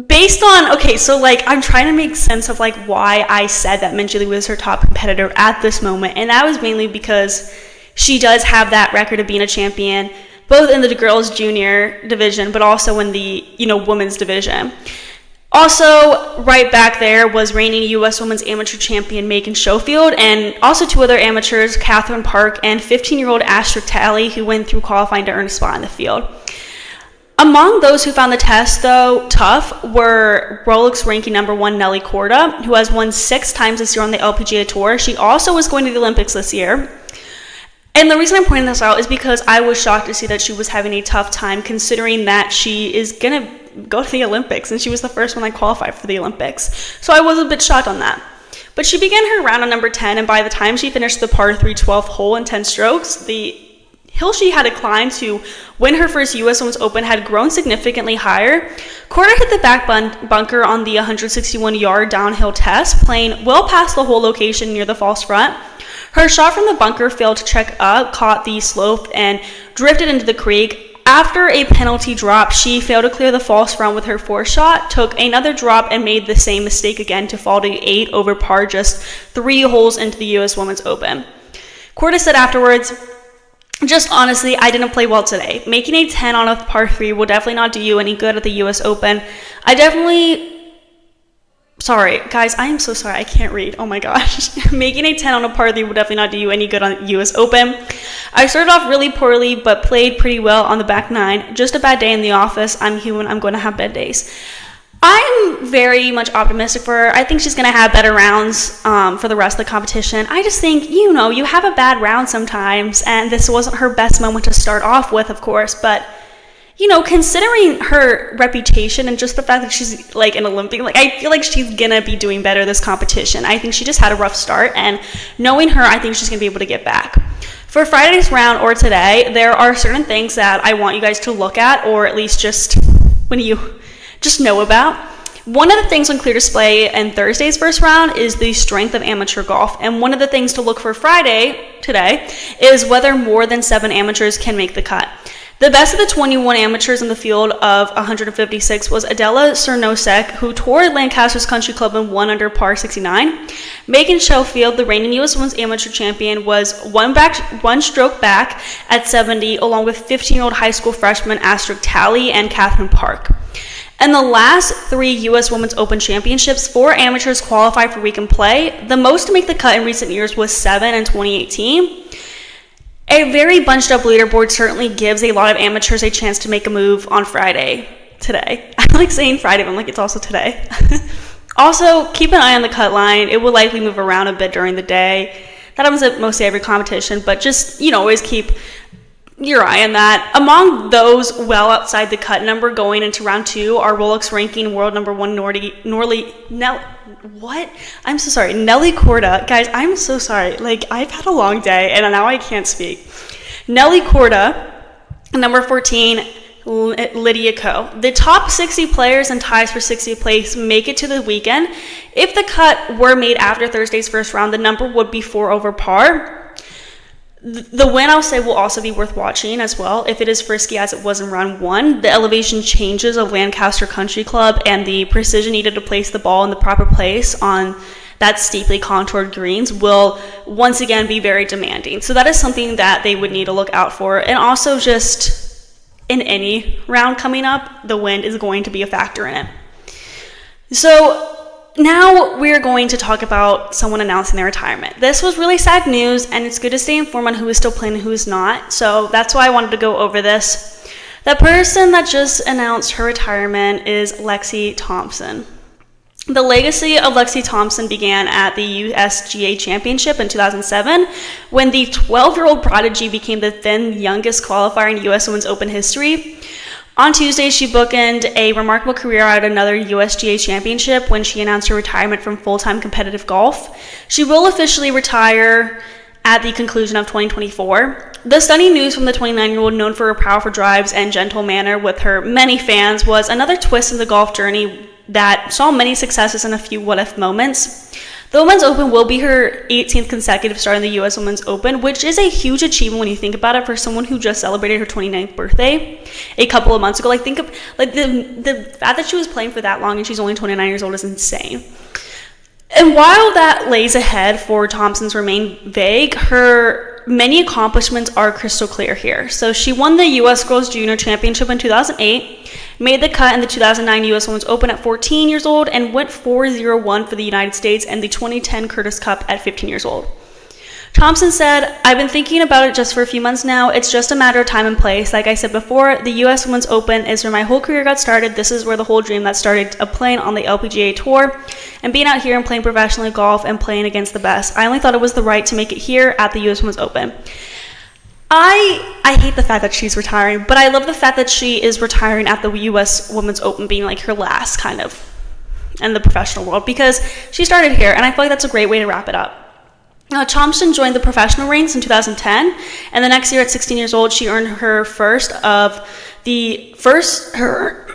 based on, I'm trying to make sense of why I said that Minjee Lee was her top competitor at this moment, and that was mainly because she does have that record of being a champion, both in the girls junior division, but also in the, women's division. Also, right back there was reigning U.S. Women's Amateur Champion Megan Schofield, and also two other amateurs, Catherine Park and 15-year-old Astrid Talley, who went through qualifying to earn a spot in the field. Among those who found the test, though, tough were Rolex ranking number 1 Nelly Korda, who has won 6 times this year on the LPGA Tour. She also was going to the Olympics this year. And the reason I'm pointing this out is because I was shocked to see that she was having a tough time, considering that she is going to go to the Olympics, and she was the first one that qualified for the Olympics. So I was a bit shocked on that. But she began her round on number 10, and by the time she finished the par 3 12th hole in 10 strokes, the hill she had to climb to win her first U.S. Women's Open had grown significantly higher. Korda hit the back bunker on the 161-yard downhill test, playing well past the hole location near the false front. Her shot from the bunker failed to check up, caught the slope, and drifted into the creek. After a penalty drop, she failed to clear the false front with her fourth shot, took another drop, and made the same mistake again to fall to 8 over par just 3 holes into the U.S. Women's Open. Korda said afterwards, "Just honestly, I didn't play well today. Making a 10 on a par 3 will definitely not do you any good at the U.S. Open. Sorry, guys, I am so sorry. I can't read. Oh my gosh. Making a 10 on a par 3 will definitely not do you any good on U.S. Open. I started off really poorly, but played pretty well on the back 9. Just a bad day in the office. I'm human. I'm going to have bad days." I'm very much optimistic for her. I think she's going to have better rounds for the rest of the competition. I just think, you have a bad round sometimes, and this wasn't her best moment to start off with, of course, but considering her reputation and just the fact that she's an Olympian, I feel like she's gonna be doing better this competition. I think she just had a rough start, and knowing her, I think she's gonna be able to get back. For Friday's round or today, there are certain things that I want you guys to look at, or at least just know about. One of the things on clear display in Thursday's first round is the strength of amateur golf, and one of the things to look for today is whether more than 7 amateurs can make the cut. The best of the 21 amateurs in the field of 156 was Adela Cernosek, who toured Lancaster's Country Club and won under par 69. Megan Schofield, the reigning U.S. Women's Amateur Champion, was one stroke back at 70, along with 15-year-old high school freshman Astrid Talley and Catherine Park. In the last 3 U.S. Women's Open Championships, 4 amateurs qualified for weekend play. The most to make the cut in recent years was 7 in 2018. A very bunched up leaderboard certainly gives a lot of amateurs a chance to make a move on today. I like saying Friday, but it's also today. Also, keep an eye on the cut line. It will likely move around a bit during the day. That happens at mostly every competition, but just, always keep your eye on that. Among those well outside the cut number going into round 2 are Rolex ranking world number 1 Nelly Korda. Guys, I'm so sorry. I've had a long day and now I can't speak. Nelly Korda, number 14, Lydia Ko. The top 60 players and ties for 60th place make it to the weekend. If the cut were made after Thursday's first round, the number would be 4 over par. The win, I'll say, will also be worth watching as well. If it is frisky as it was in round 1, the elevation changes of Lancaster Country Club and the precision needed to place the ball in the proper place on that steeply contoured greens will once again be very demanding. So that is something that they would need to look out for. And also just in any round coming up, the wind is going to be a factor in it. So now we're going to talk about someone announcing their retirement. This was really sad news, and it's good to stay informed on who is still playing and who is not. So that's why I wanted to go over this. The person that just announced her retirement is Lexi Thompson. The legacy of Lexi Thompson began at the USGA Championship in 2007 when the 12-year-old prodigy became the then youngest qualifier in U.S. Women's Open history. On Tuesday, she bookended a remarkable career at another USGA championship when she announced her retirement from full-time competitive golf. She will officially retire at the conclusion of 2024. The stunning news from the 29-year-old, known for her powerful drives and gentle manner with her many fans, was another twist in the golf journey that saw many successes and a few what-if moments. The Women's Open will be her 18th consecutive start in the U.S. Women's Open, which is a huge achievement when you think about it for someone who just celebrated her 29th birthday a couple of months ago. Like, think of the fact that she was playing for that long and she's only 29 years old is insane. And while that lays ahead for Thompson's remain vague, her many accomplishments are crystal clear here. So she won the U.S. Girls Junior Championship in 2008, made the cut in the 2009 U.S. Women's Open at 14 years old, and went 4-0-1 for the United States and the 2010 Curtis Cup at 15 years old. Thompson said, "I've been thinking about it just for a few months now. It's just a matter of time and place. Like I said before, the U.S. Women's Open is where my whole career got started. This is where the whole dream that started of playing on the LPGA Tour and being out here and playing professionally golf and playing against the best. I only thought it was the right to make it here at the U.S. Women's Open." I hate the fact that she's retiring, but I love the fact that she is retiring at the U.S. Women's Open being like her last kind of in the professional world, because she started here, and I feel like that's a great way to wrap it up. Now, Thompson joined the professional ranks in 2010, and the next year at 16 years old, she earned her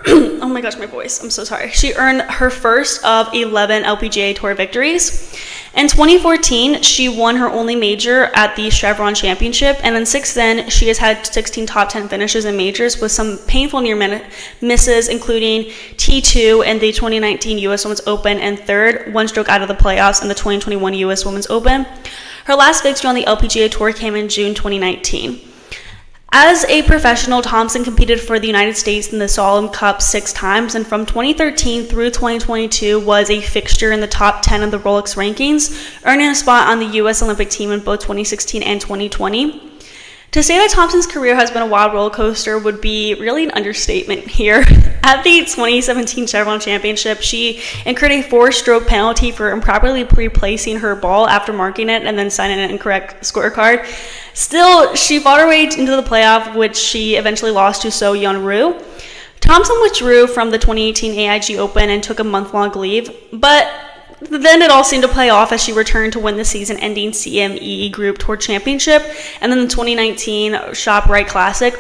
oh my gosh, my voice, I'm so sorry. She earned her first of 11 LPGA Tour victories. In 2014, she won her only major at the Chevron Championship, and then since then, she has had 16 top 10 finishes in majors with some painful near misses, including T2 in the 2019 U.S. Women's Open and third, one stroke out of the playoffs in the 2021 U.S. Women's Open. Her last victory on the LPGA Tour came in June 2019. As a professional, Thompson competed for the United States in the Solheim Cup 6 times, and from 2013 through 2022 was a fixture in the top 10 of the Rolex rankings, earning a spot on the U.S. Olympic team in both 2016 and 2020. To say that Thompson's career has been a wild roller coaster would be really an understatement here. At the 2017 Chevron Championship, she incurred a 4-stroke penalty for improperly replacing her ball after marking it and then signing an incorrect scorecard. Still, she fought her way into the playoff, which she eventually lost to So Yeon Ryu. Thompson withdrew from the 2018 AIG Open and took a month-long leave, but then it all seemed to play off as she returned to win the season-ending CME Group Tour Championship and then the 2019 ShopRite Classic.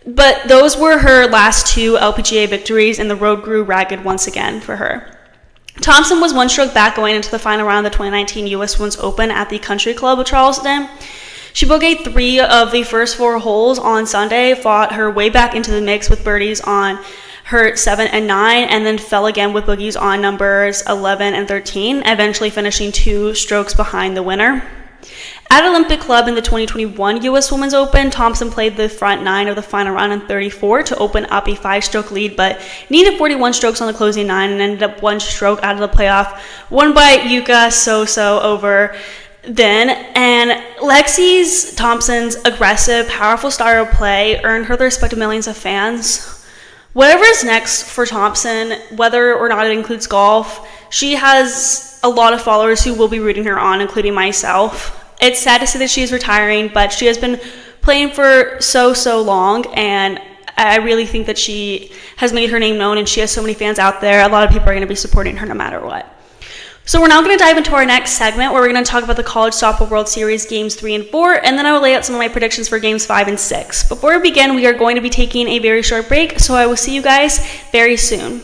But those were her last 2 LPGA victories, and the road grew ragged once again for her. Thompson was 1 stroke back going into the final round of the 2019 U.S. Women's Open at the Country Club of Charleston. She bogeyed 3 of the first 4 holes on Sunday, fought her way back into the mix with birdies on her 7 and 9, and then fell again with bogeys on numbers 11 and 13, eventually finishing 2 strokes behind the winner. At Olympic Club in the 2021 U.S. Women's Open, Thompson played the front 9 of the final round in 34 to open up a 5-stroke lead, but needed 41 strokes on the closing 9 and ended up 1 stroke out of the playoff, won by Yuka Soso over then. And Lexi Thompson's aggressive, powerful style of play earned her the respect of millions of fans. Whatever is next for Thompson, whether or not it includes golf, she has a lot of followers who will be rooting her on, including myself. It's sad to see that she is retiring, but she has been playing for so long, and I really think that she has made her name known, and she has so many fans out there. A lot of people are going to be supporting her no matter what. So we're now going to dive into our next segment, where we're going to talk about the College Softball World Series Games 3 and 4, and then I will lay out some of my predictions for Games 5 and 6. Before we begin, we are going to be taking a very short break, so I will see you guys very soon.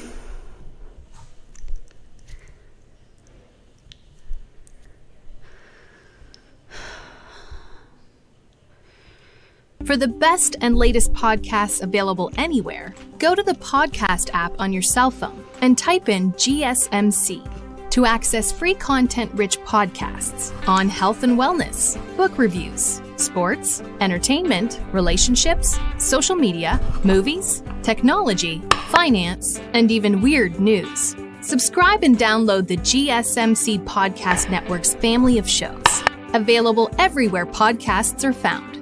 For the best and latest podcasts available anywhere, go to the podcast app on your cell phone and type in GSMC to access free content-rich podcasts on health and wellness, book reviews, sports, entertainment, relationships, social media, movies, technology, finance, and even weird news. Subscribe and download the GSMC Podcast Network's family of shows, available everywhere podcasts are found.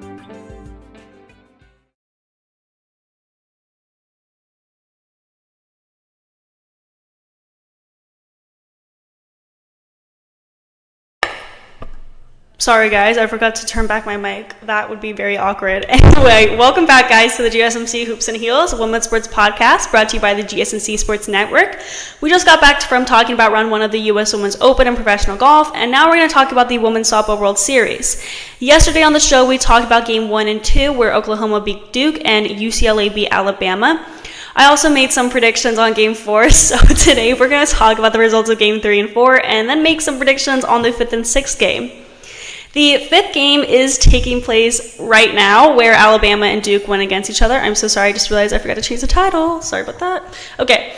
Sorry guys, I forgot to turn back my mic. That would be very awkward. Anyway, welcome back guys to the GSMC Hoops and Heels Women's Sports Podcast, brought to you by the GSMC Sports Network. We just got back from talking about round 1 of the US Women's Open and professional golf, and now we're going to talk about the Women's Softball World Series. Yesterday on the show, we talked about game 1 and 2, where Oklahoma beat Duke and UCLA beat Alabama. I also made some predictions on game 4, so today we're going to talk about the results of game 3 and 4, and then make some predictions on the 5th and 6th game. The 5th game is taking place right now, where Alabama and Duke went against each other. I'm so sorry, I just realized I forgot to change the title. Sorry about that. Okay,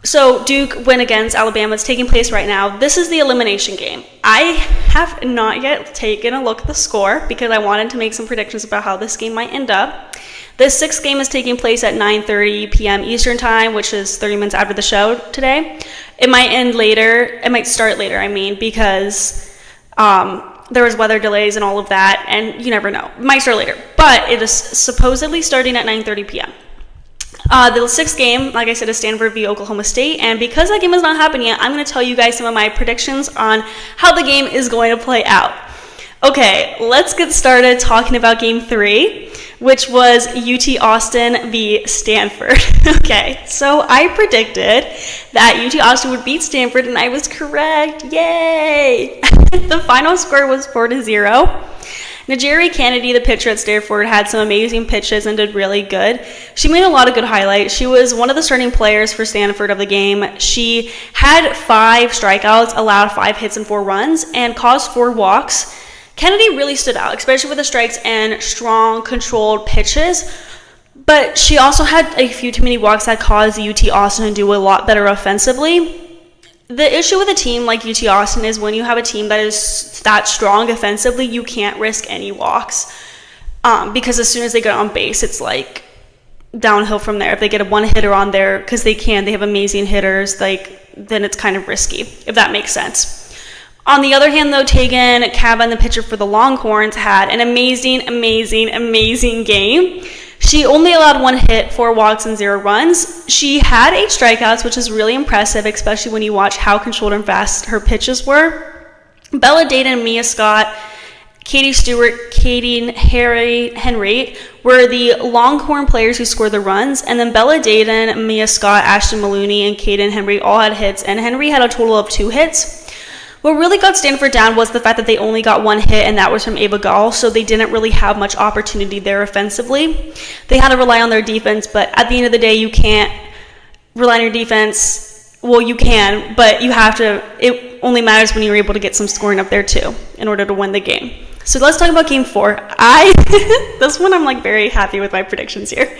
so Duke went against Alabama. It's taking place right now. This is the elimination game. I have not yet taken a look at the score because I wanted to make some predictions about how this game might end up. The 6th game is taking place at 9:30 p.m. Eastern Time, which is 30 minutes after the show today. It might end later. It might start later, because there was weather delays and all of that, and you never know. It might start later, but it is supposedly starting at 9:30 p.m. The 6th game, like I said, is Stanford v. Oklahoma State, and because that game has not happened yet, I'm going to tell you guys some of my predictions on how the game is going to play out. Okay, let's get started talking about game 3, which was UT Austin v. Stanford. Okay, so I predicted that UT Austin would beat Stanford, and I was correct. Yay! The final score was 4-0. Najeri Kennedy, the pitcher at Stanford, had some amazing pitches and did really good. She made a lot of good highlights. She was one of the starting players for Stanford of the game. She had 5 strikeouts, allowed 5 hits and 4 runs, and caused 4 walks. Kennedy really stood out, especially with the strikes and strong, controlled pitches. But she also had a few too many walks that caused UT Austin to do a lot better offensively. The issue with a team like UT Austin is when you have a team that is that strong offensively, you can't risk any walks. Because as soon as they get on base, it's like downhill from there. If they get a one-hitter on there, because they have amazing hitters, then it's kind of risky, if that makes sense. On the other hand, though, Tegan Cavan, the pitcher for the Longhorns, had an amazing game. She only allowed 1 hit, 4 walks, and 0 runs. She had 8 strikeouts, which is really impressive, especially when you watch how controlled and fast her pitches were. Bella Dayton, Mia Scott, Katie Stewart, Katie Henry were the Longhorn players who scored the runs, and then Bella Dayton, Mia Scott, Ashton Maloney, and Kaden Henry all had hits, and Henry had a total of 2 hits. What really got Stanford down was the fact that they only got 1 hit, and that was from Ava Gall, so they didn't really have much opportunity there offensively. They had to rely on their defense, but at the end of the day, you can't rely on your defense. Well, you can, but you have to. It only matters when you're able to get some scoring up there, too, in order to win the game. So let's talk about game 4. This one I'm very happy with my predictions here.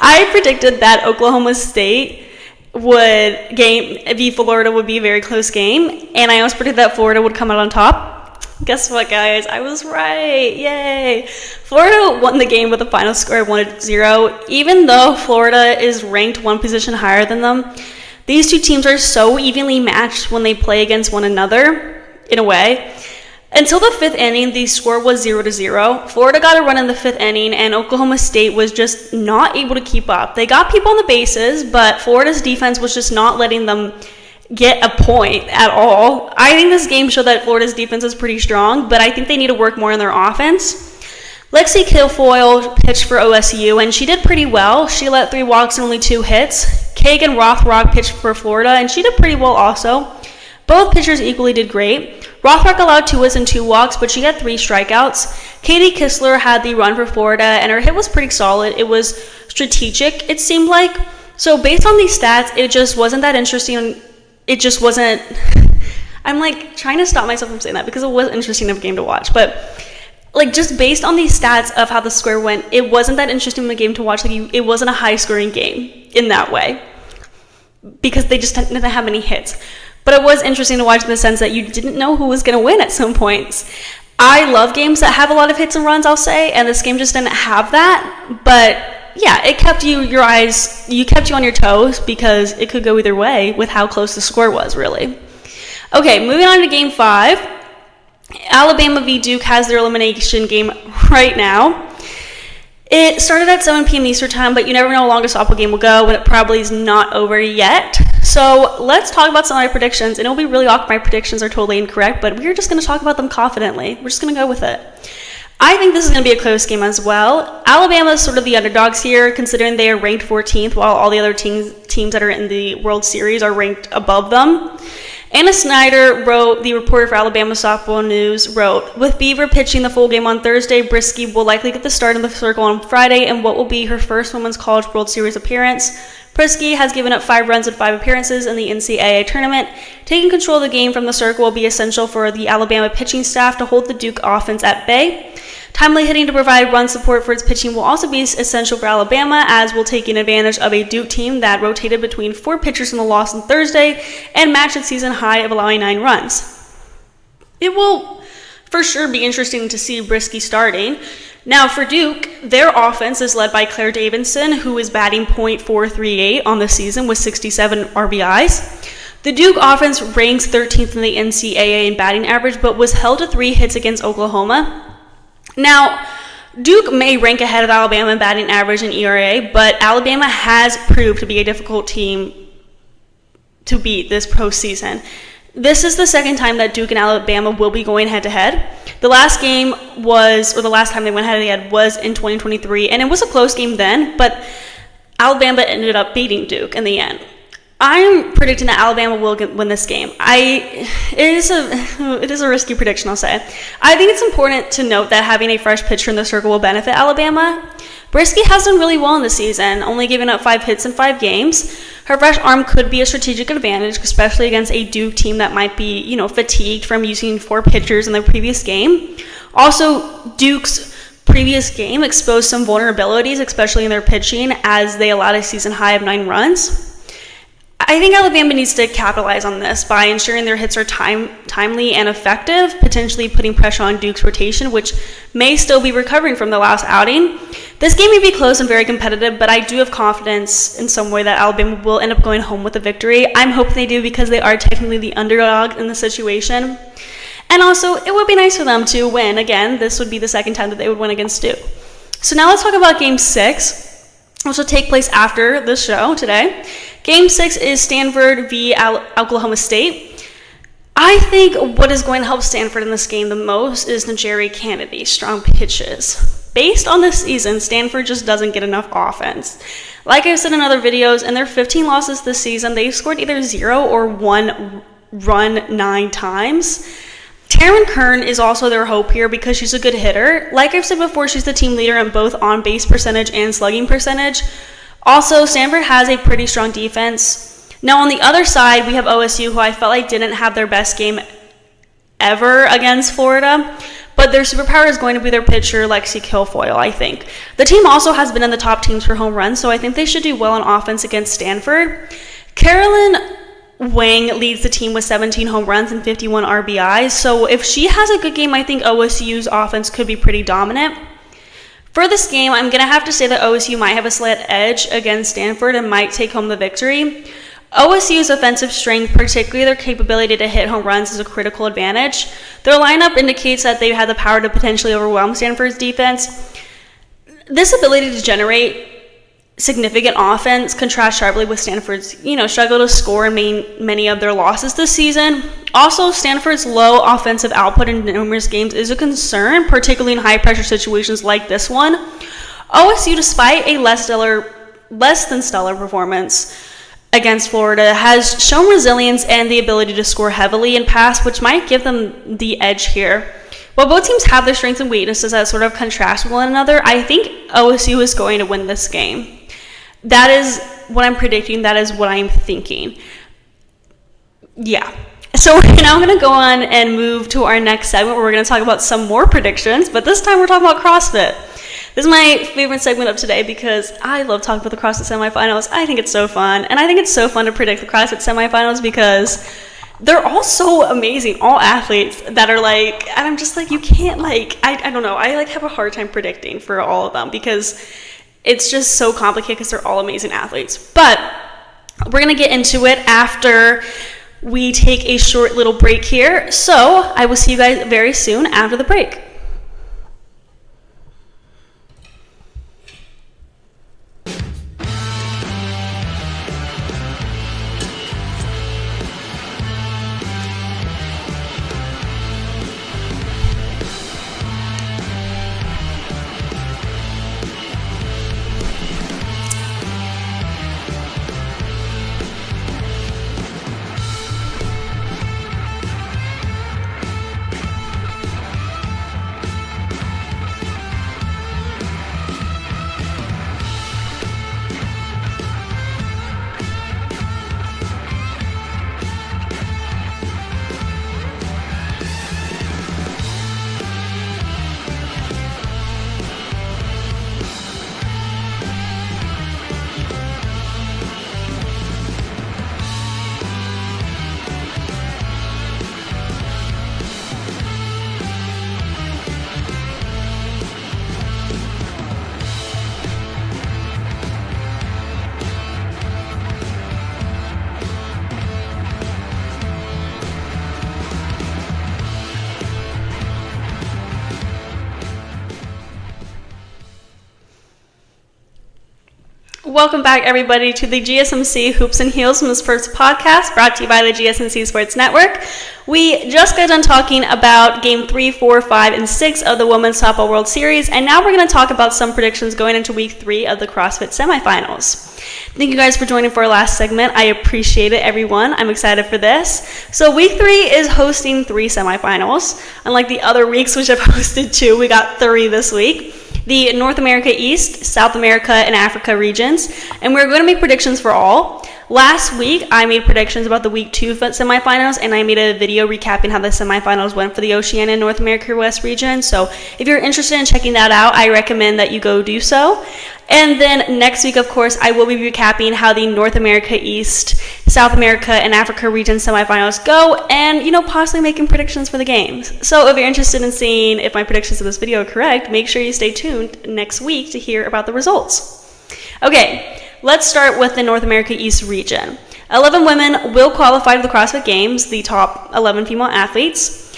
I predicted that Oklahoma State Florida would be a very close game, and I also predicted that Florida would come out on top. Guess what, guys? I was right. Yay! Florida won the game with a final score of 1-0. Even though Florida is ranked 1 position higher than them, these 2 teams are so evenly matched when they play against one another, in a way. Until the 5th inning, the score was 0-0. Florida got a run in the 5th inning, and Oklahoma State was just not able to keep up. They got people on the bases, but Florida's defense was just not letting them get a point at all. I think this game showed that Florida's defense is pretty strong, but I think they need to work more on their offense. Lexi Kilfoyle pitched for OSU, and she did pretty well. She let 3 walks and only 2 hits. Kagan Rothrock pitched for Florida, and she did pretty well also. Both pitchers equally did great. Rothrock allowed 2 hits and 2 walks, but she had 3 strikeouts. Katie Kistler had the run for Florida, and her hit was pretty solid. It was strategic, it seemed like. So based on these stats, it just wasn't that interesting. It just wasn't... I'm trying to stop myself from saying that because it was interesting of a game to watch. But just based on these stats of how the score went, it wasn't that interesting of a game to watch. It wasn't a high-scoring game in that way because they just didn't have any hits. But it was interesting to watch in the sense that you didn't know who was going to win at some points. I love games that have a lot of hits and runs, I'll say, and this game just didn't have that. But yeah, it kept you on your toes because it could go either way with how close the score was, really. Okay, moving on to game 5. Alabama v. Duke has their elimination game right now. It started at 7 p.m. Eastern time, but you never know how long a softball game will go, and it probably is not over yet. So let's talk about some of my predictions, and it'll be really awkward. My predictions are totally incorrect, but we're just going to talk about them confidently. We're just going to go with it. I think this is going to be a close game as well. Alabama is sort of the underdogs here, considering they are ranked 14th, while all the other teams that are in the World Series are ranked above them. Anna Snyder the reporter for Alabama Softball News, wrote, with Beaver pitching the full game on Thursday, Brisky will likely get the start in the circle on Friday in what will be her first Women's College World Series appearance. Brisky has given up 5 runs in 5 appearances in the NCAA tournament. Taking control of the game from the circle will be essential for the Alabama pitching staff to hold the Duke offense at bay. Timely hitting to provide run support for its pitching will also be essential for Alabama, as will taking advantage of a Duke team that rotated between 4 pitchers in the loss on Thursday and matched its season high of allowing 9 runs. It will for sure be interesting to see Brisky starting. Now for Duke, their offense is led by Claire Davidson, who is batting .438 on the season with 67 RBIs. The Duke offense ranks 13th in the NCAA in batting average, but was held to 3 hits against Oklahoma. Now, Duke may rank ahead of Alabama in batting average and ERA, but Alabama has proved to be a difficult team to beat this postseason. This is the second time that Duke and Alabama will be going head-to-head. The last time they went head-to-head was in 2023, and it was a close game then, but Alabama ended up beating Duke in the end. I'm predicting that Alabama will win this game. It is a risky prediction, I'll say. I think it's important to note that having a fresh pitcher in the circle will benefit Alabama. Brisky has done really well in the season, only giving up 5 hits in 5 games. Her fresh arm could be a strategic advantage, especially against a Duke team that might be, fatigued from using 4 pitchers in their previous game. Also, Duke's previous game exposed some vulnerabilities, especially in their pitching, as they allowed a season high of 9 runs. I think Alabama needs to capitalize on this by ensuring their hits are timely and effective, potentially putting pressure on Duke's rotation, which may still be recovering from the last outing. This game may be close and very competitive, but I do have confidence in some way that Alabama will end up going home with a victory. I'm hoping they do because they are technically the underdog in the situation. And also, it would be nice for them to win. Again, this would be the second time that they would win against Duke. So now let's talk about Game 6, which will take place after the show today. Game 6 is Stanford v. Oklahoma State. I think what is going to help Stanford in this game the most is Najeri Kennedy's strong pitches. Based on this season, Stanford just doesn't get enough offense. Like I've said in other videos, in their 15 losses this season, they've scored either 0 or 1 run 9 times. Taryn Kern is also their hope here because she's a good hitter. Like I've said before, she's the team leader in both on-base percentage and slugging percentage. Also, Stanford has a pretty strong defense. Now, on the other side, we have OSU, who I felt like didn't have their best game ever against Florida, but their superpower is going to be their pitcher, Lexi Kilfoyle, I think. The team also has been in the top teams for home runs, so I think they should do well on offense against Stanford. Carolyn Wang leads the team with 17 home runs and 51 RBIs, so if she has a good game, I think OSU's offense could be pretty dominant. For this game, I'm going to have to say that OSU might have a slight edge against Stanford and might take home the victory. OSU's offensive strength, particularly their capability to hit home runs, is a critical advantage. Their lineup indicates that they have the power to potentially overwhelm Stanford's defense. This ability to generate significant offense contrasts sharply with Stanford's, struggle to score in many of their losses this season. Also, Stanford's low offensive output in numerous games is a concern, particularly in high-pressure situations like this one. OSU, despite a less than stellar performance against Florida, has shown resilience and the ability to score heavily and pass, which might give them the edge here. While both teams have their strengths and weaknesses that sort of contrast with one another, I think OSU is going to win this game. That is what I'm predicting. That is what I'm thinking. Yeah. So now I'm going to go on and move to our next segment where we're going to talk about some more predictions, but this time we're talking about CrossFit. This is my favorite segment of today because I love talking about the CrossFit Semi-finals. I think it's so fun, and I think it's so fun to predict the CrossFit Semi-finals because they're all so amazing, all athletes that are and I'm just you can't I don't know, I have a hard time predicting for all of them because it's just so complicated because they're all amazing athletes. But we're going to get into it after we take a short little break here. So I will see you guys very soon after the break. Welcome back, everybody, to the GSMC Hoops and Heels from the Sports podcast, brought to you by the GSMC Sports Network. We just got done talking about Game 3, 4, 5, and 6 of the Women's Softball World Series, and now we're going to talk about some predictions going into Week 3 of the CrossFit Semi-finals. Thank you guys for joining for our last segment. I appreciate it, everyone. I'm excited for this. So Week 3 is hosting 3 semifinals. Unlike the other weeks, which have hosted 2, we got 3 this week. The North America East, South America, and Africa regions, and we're going to make predictions for all. Last week, I made predictions about the Week 2 semifinals, and I made a video recapping how the semifinals went for the Oceania and North America West region, so if you're interested in checking that out, I recommend that you go do so. And then next week, of course, I will be recapping how the North America East, South America, and Africa region semifinals go, and, possibly making predictions for the games. So if you're interested in seeing if my predictions of this video are correct, make sure you stay tuned next week to hear about the results. Okay, let's start with the North America East region. 11 women will qualify to the CrossFit Games, the top 11 female athletes.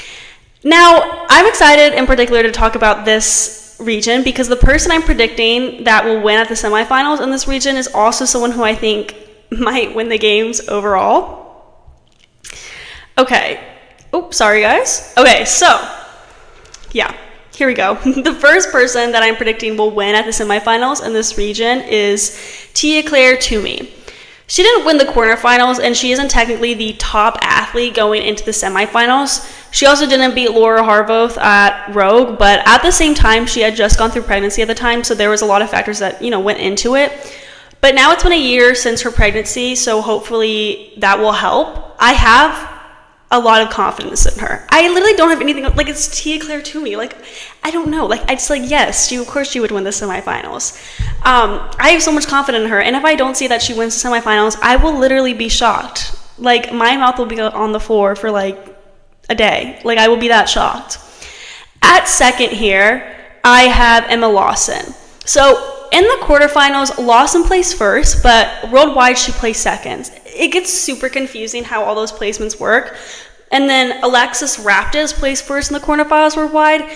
Now, I'm excited in particular to talk about this region because the person I'm predicting that will win at the semifinals in this region is also someone who I think might win the games overall. Okay. Oops, sorry guys. Okay, so yeah, here we go. The first person that I'm predicting will win at the semifinals in this region is Tia Claire Toomey. She didn't win the quarterfinals, and she isn't technically the top athlete going into the semifinals. She also didn't beat Laura Harvoth at Rogue, but at the same time, she had just gone through pregnancy at the time, so there was a lot of factors that, went into it. But now it's been a year since her pregnancy, so hopefully that will help. I have a lot of confidence in her. I literally don't have anything, it's Tia Claire Toomey. I don't know. Yes, of course she would win the semifinals. I have so much confidence in her, and if I don't see that she wins the semifinals, I will literally be shocked. My mouth will be on the floor for, a day. I will be that shocked. At second here, I have Emma Lawson. So, in the quarterfinals, Lawson placed first, but worldwide she placed second. It gets super confusing how all those placements work. And then Alexis Raptis placed first in the quarterfinals worldwide.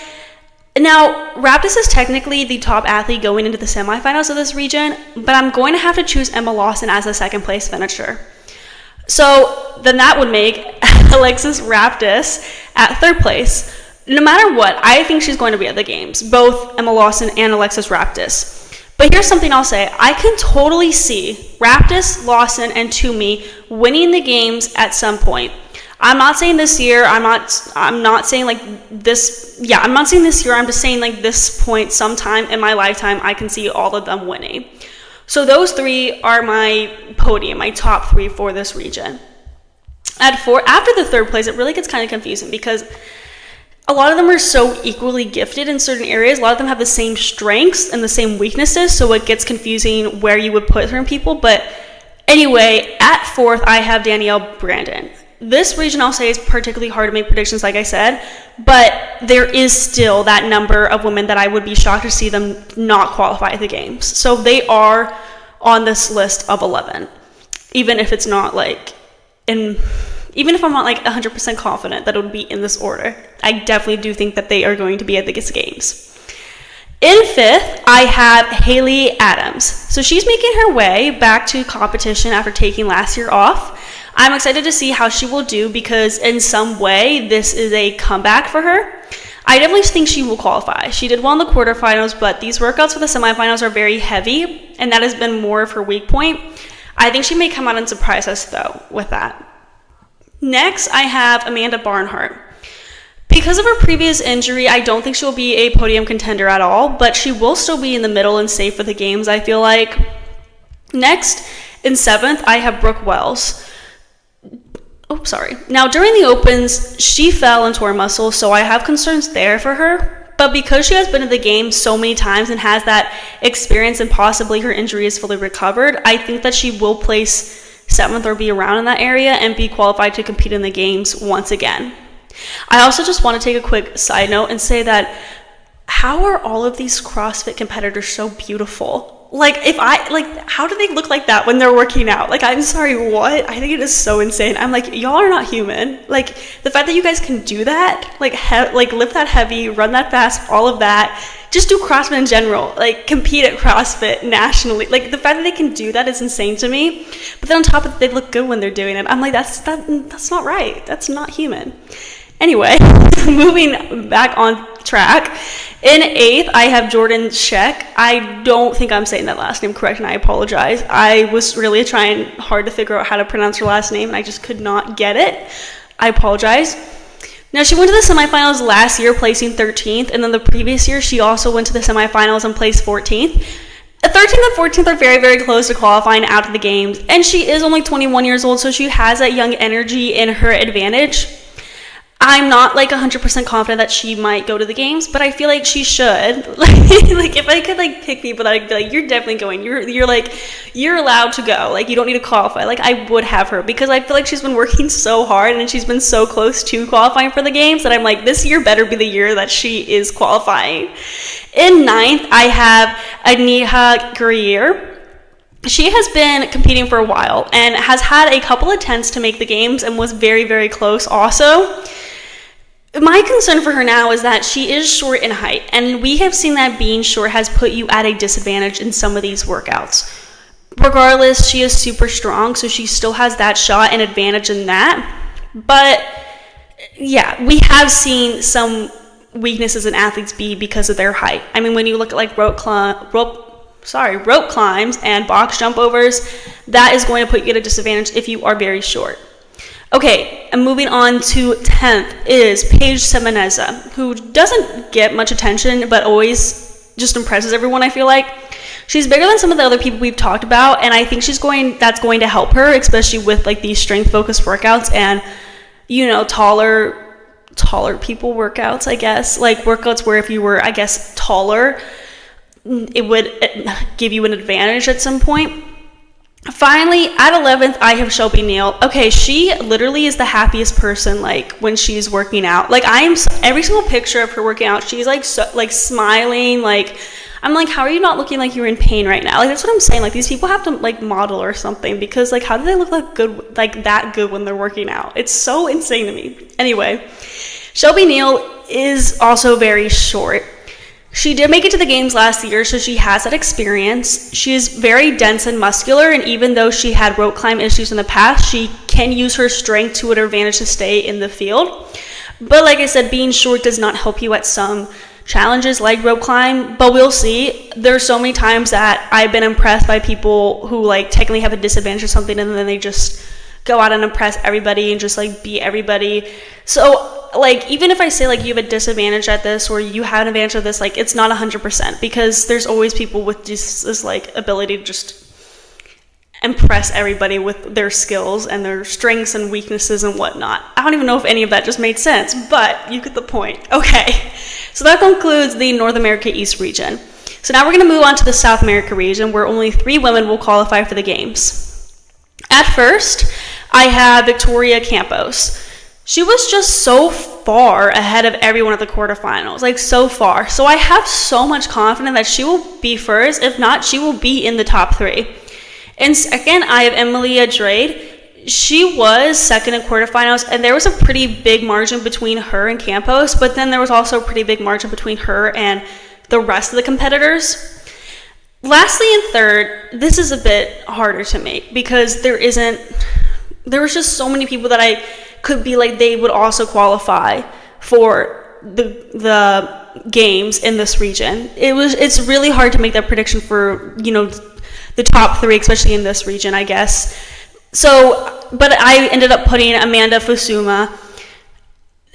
Now, Raptis is technically the top athlete going into the semifinals of this region, but I'm going to have to choose Emma Lawson as a second place finisher. So then that would make Alexis Raptis at third place. No matter what, I think she's going to be at the games, both Emma Lawson and Alexis Raptis. But here's something I'll say. I can totally see Raptis, Lawson, and Toomey winning the games at some point. I'm not saying this year. I'm not saying this. Yeah, I'm not saying this year. I'm just saying this point sometime in my lifetime, I can see all of them winning. So those 3 are my podium, my top 3 for this region. At 4, after the third place, it really gets kind of confusing because a lot of them are so equally gifted in certain areas. A lot of them have the same strengths and the same weaknesses, so it gets confusing where you would put certain people. But anyway, at 4th, I have Danielle Brandon. This region, I'll say, is particularly hard to make predictions, like I said, but there is still that number of women that I would be shocked to see them not qualify at the games. So they are on this list of 11, even if it's not even if I'm not 100% confident that it would be in this order. I definitely do think that they are going to be at the games. In 5th, I have Haley Adams. So she's making her way back to competition after taking last year off. I'm excited to see how she will do because in some way, this is a comeback for her. I definitely think she will qualify. She did well in the quarterfinals, but these workouts for the semifinals are very heavy, and that has been more of her weak point. I think she may come out and surprise us, though, with that. Next, I have Amanda Barnhart. Because of her previous injury, I don't think she'll be a podium contender at all, but she will still be in the middle and safe for the games, I feel like. Next, in 7th, I have Brooke Wells. Now, during the opens, she fell and tore her muscle, so I have concerns there for her. But because she has been in the game so many times and has that experience and possibly her injury is fully recovered, I think that she will place 7th or be around in that area and be qualified to compete in the games once again. I also just want to take a quick side note and say that how are all of these CrossFit competitors so beautiful? How do they look like that when they're working out? I'm sorry, what? I think it is so insane. I'm y'all are not human. The fact that you guys can do that, lift that heavy, run that fast, all of that, just do CrossFit in general, like compete at CrossFit nationally. Like the fact that they can do that is insane to me. But then on top of it, they look good when they're doing it. I'm like, that's not right. That's not human. Anyway, moving back on track. In 8th, I have Jordan Sheck. I don't think I'm saying that last name correct, and I apologize. I was really trying hard to figure out how to pronounce her last name, and I just could not get it. I apologize. Now, she went to the semifinals last year, placing 13th, and then the previous year, she also went to the semifinals and placed 14th. 13th and 14th are very, very close to qualifying out of the games, and she is only 21 years old, so she has that young energy in her advantage. I'm not like 100% confident that she might go to the games, but I feel like she should. Like if I could like pick people that I'd be like, you're definitely going. You're allowed to go. Like you don't need to qualify. Like I would have her because I feel like she's been working so hard and she's been so close to qualifying for the games that I'm like, this year better be the year that she is qualifying. In 9th, I have Aniha Greer. She has been competing for a while and has had a couple attempts to make the games and was very, very close also. My concern for her now is that she is short in height, and we have seen that being short has put you at a disadvantage in some of these workouts. Regardless, she is super strong, so she still has that shot and advantage in that. But yeah, we have seen some weaknesses in athletes be because of their height. I mean, when you look at like rope climbs and box jump overs, that is going to put you at a disadvantage if you are very short. Okay, and moving on to 10th is Paige Semeneza, who doesn't get much attention, but always just impresses everyone, I feel like. She's bigger than some of the other people we've talked about, and I think that's going to help her, especially with like these strength-focused workouts and, you know, taller people workouts, I guess. Like workouts where if you were, I guess, taller, it would give you an advantage at some point. Finally, at 11th, I have Shelby Neal. Okay, she literally is the happiest person, like, when she's working out. Like, every single picture of her working out, she's, like, smiling, like, I'm like, how are you not looking like you're in pain right now? Like, that's what I'm saying. Like, these people have to, like, model or something, because, like, how do they look that good when they're working out? It's so insane to me. Anyway, Shelby Neal is also very short. She did make it to the games last year, so she has that experience. She is very dense and muscular, and even though she had rope climb issues in the past, she can use her strength to her advantage to stay in the field. But like I said, being short does not help you at some challenges like rope climb, but we'll see. There's so many times that I've been impressed by people who like technically have a disadvantage or something, and then they just go out and impress everybody and just like beat everybody. So like, even if I say like you have a disadvantage at this or you have an advantage of this, like it's not 100%, because there's always people with just this like ability to just impress everybody with their skills and their strengths and weaknesses and whatnot. I don't even know if any of that just made sense, but you get the point. Okay, so that concludes the North America East region. So now we're going to move on to the South America region, where only 3 women will qualify for the games. At first, I have Victoria Campos. She was just so far ahead of everyone at the quarterfinals, like so far. So I have so much confidence that she will be first. If not, she will be in the top 3. And second, I have Emilia Drade. She was second in quarterfinals, and there was a pretty big margin between her and Campos, but then there was also a pretty big margin between her and the rest of the competitors. Lastly and third, this is a bit harder to make because there was just so many people that I could be like they would also qualify for the games in this region. It's really hard to make that prediction for, you know, the top 3, especially in this region, I guess. So, but I ended up putting Amanda Fusuma.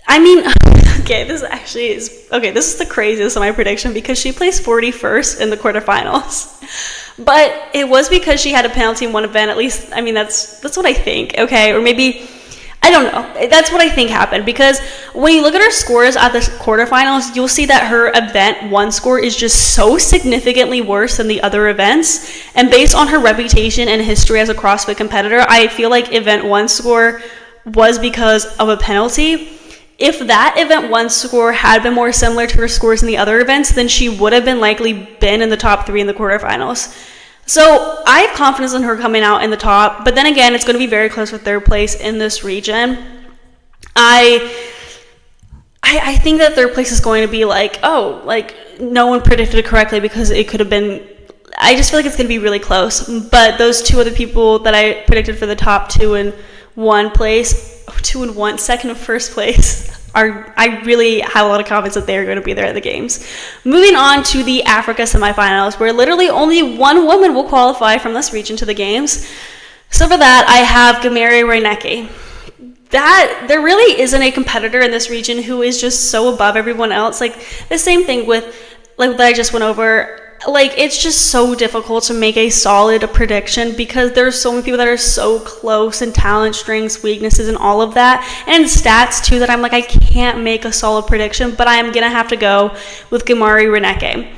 I mean, okay, this is the craziest of my prediction because she placed 41st in the quarterfinals. But it was because she had a penalty in one event, at least. I mean, that's what I think, okay? Or maybe, I don't know. That's what I think happened, because when you look at her scores at the quarterfinals, you'll see that her event 1 score is just so significantly worse than the other events. And based on her reputation and history as a CrossFit competitor, I feel like event 1 score was because of a penalty. If that event 1 score had been more similar to her scores in the other events, then she would have likely been in the top 3 in the quarterfinals. So I have confidence in her coming out in the top, but then again, it's going to be very close with 3rd place in this region. I think that 3rd place is going to be like, oh, like no one predicted it correctly because it could have been, I just feel like it's going to be really close. But those two other people that I predicted for the top 2 and 1 place, 2 and 1, second and first place, I really have a lot of confidence that they are going to be there at the games. Moving on to the Africa semifinals, where literally only one woman will qualify from this region to the games. So for that, I have Gamere Reinecke. That there really isn't a competitor in this region who is just so above everyone else. Like the same thing with like that I just went over. Like it's just so difficult to make a solid prediction because there's so many people that are so close in talent, strengths, weaknesses, and all of that, and stats too, that I'm like, I can't make a solid prediction, but I am gonna have to go with Gamere Reinecke.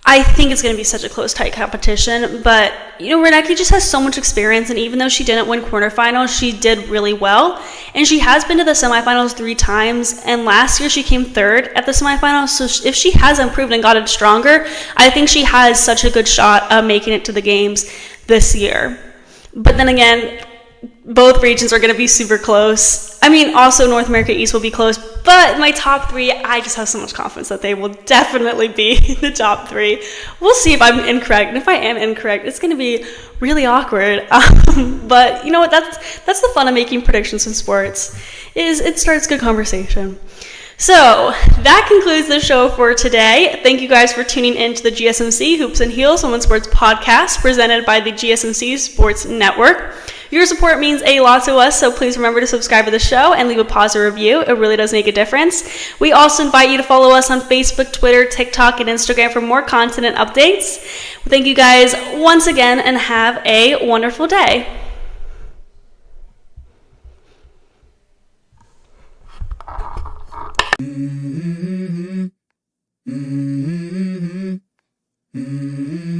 I think it's going to be such a close, tight competition, but, Reinecke just has so much experience, and even though she didn't win quarterfinals, she did really well, and she has been to the semifinals 3 times, and last year she came 3rd at the semifinals, so if she has improved and gotten stronger, I think she has such a good shot of making it to the games this year. But then again, both regions are going to be super close. I mean, also North America East will be close, but my top 3, I just have so much confidence that they will definitely be in the top 3. We'll see if I'm incorrect, and if I am incorrect, it's going to be really awkward. But you know what? That's the fun of making predictions in sports, is it starts good conversation. So that concludes the show for today. Thank you guys for tuning in to the GSMC Hoops and Heels Women's Sports Podcast presented by the GSMC Sports Network. Your support means a lot to us, so please remember to subscribe to the show and leave a positive review. It really does make a difference. We also invite you to follow us on Facebook, Twitter, TikTok, and Instagram for more content and updates. Thank you guys once again, and have a wonderful day. Mm-hmm. Mm-hmm. Mm-hmm.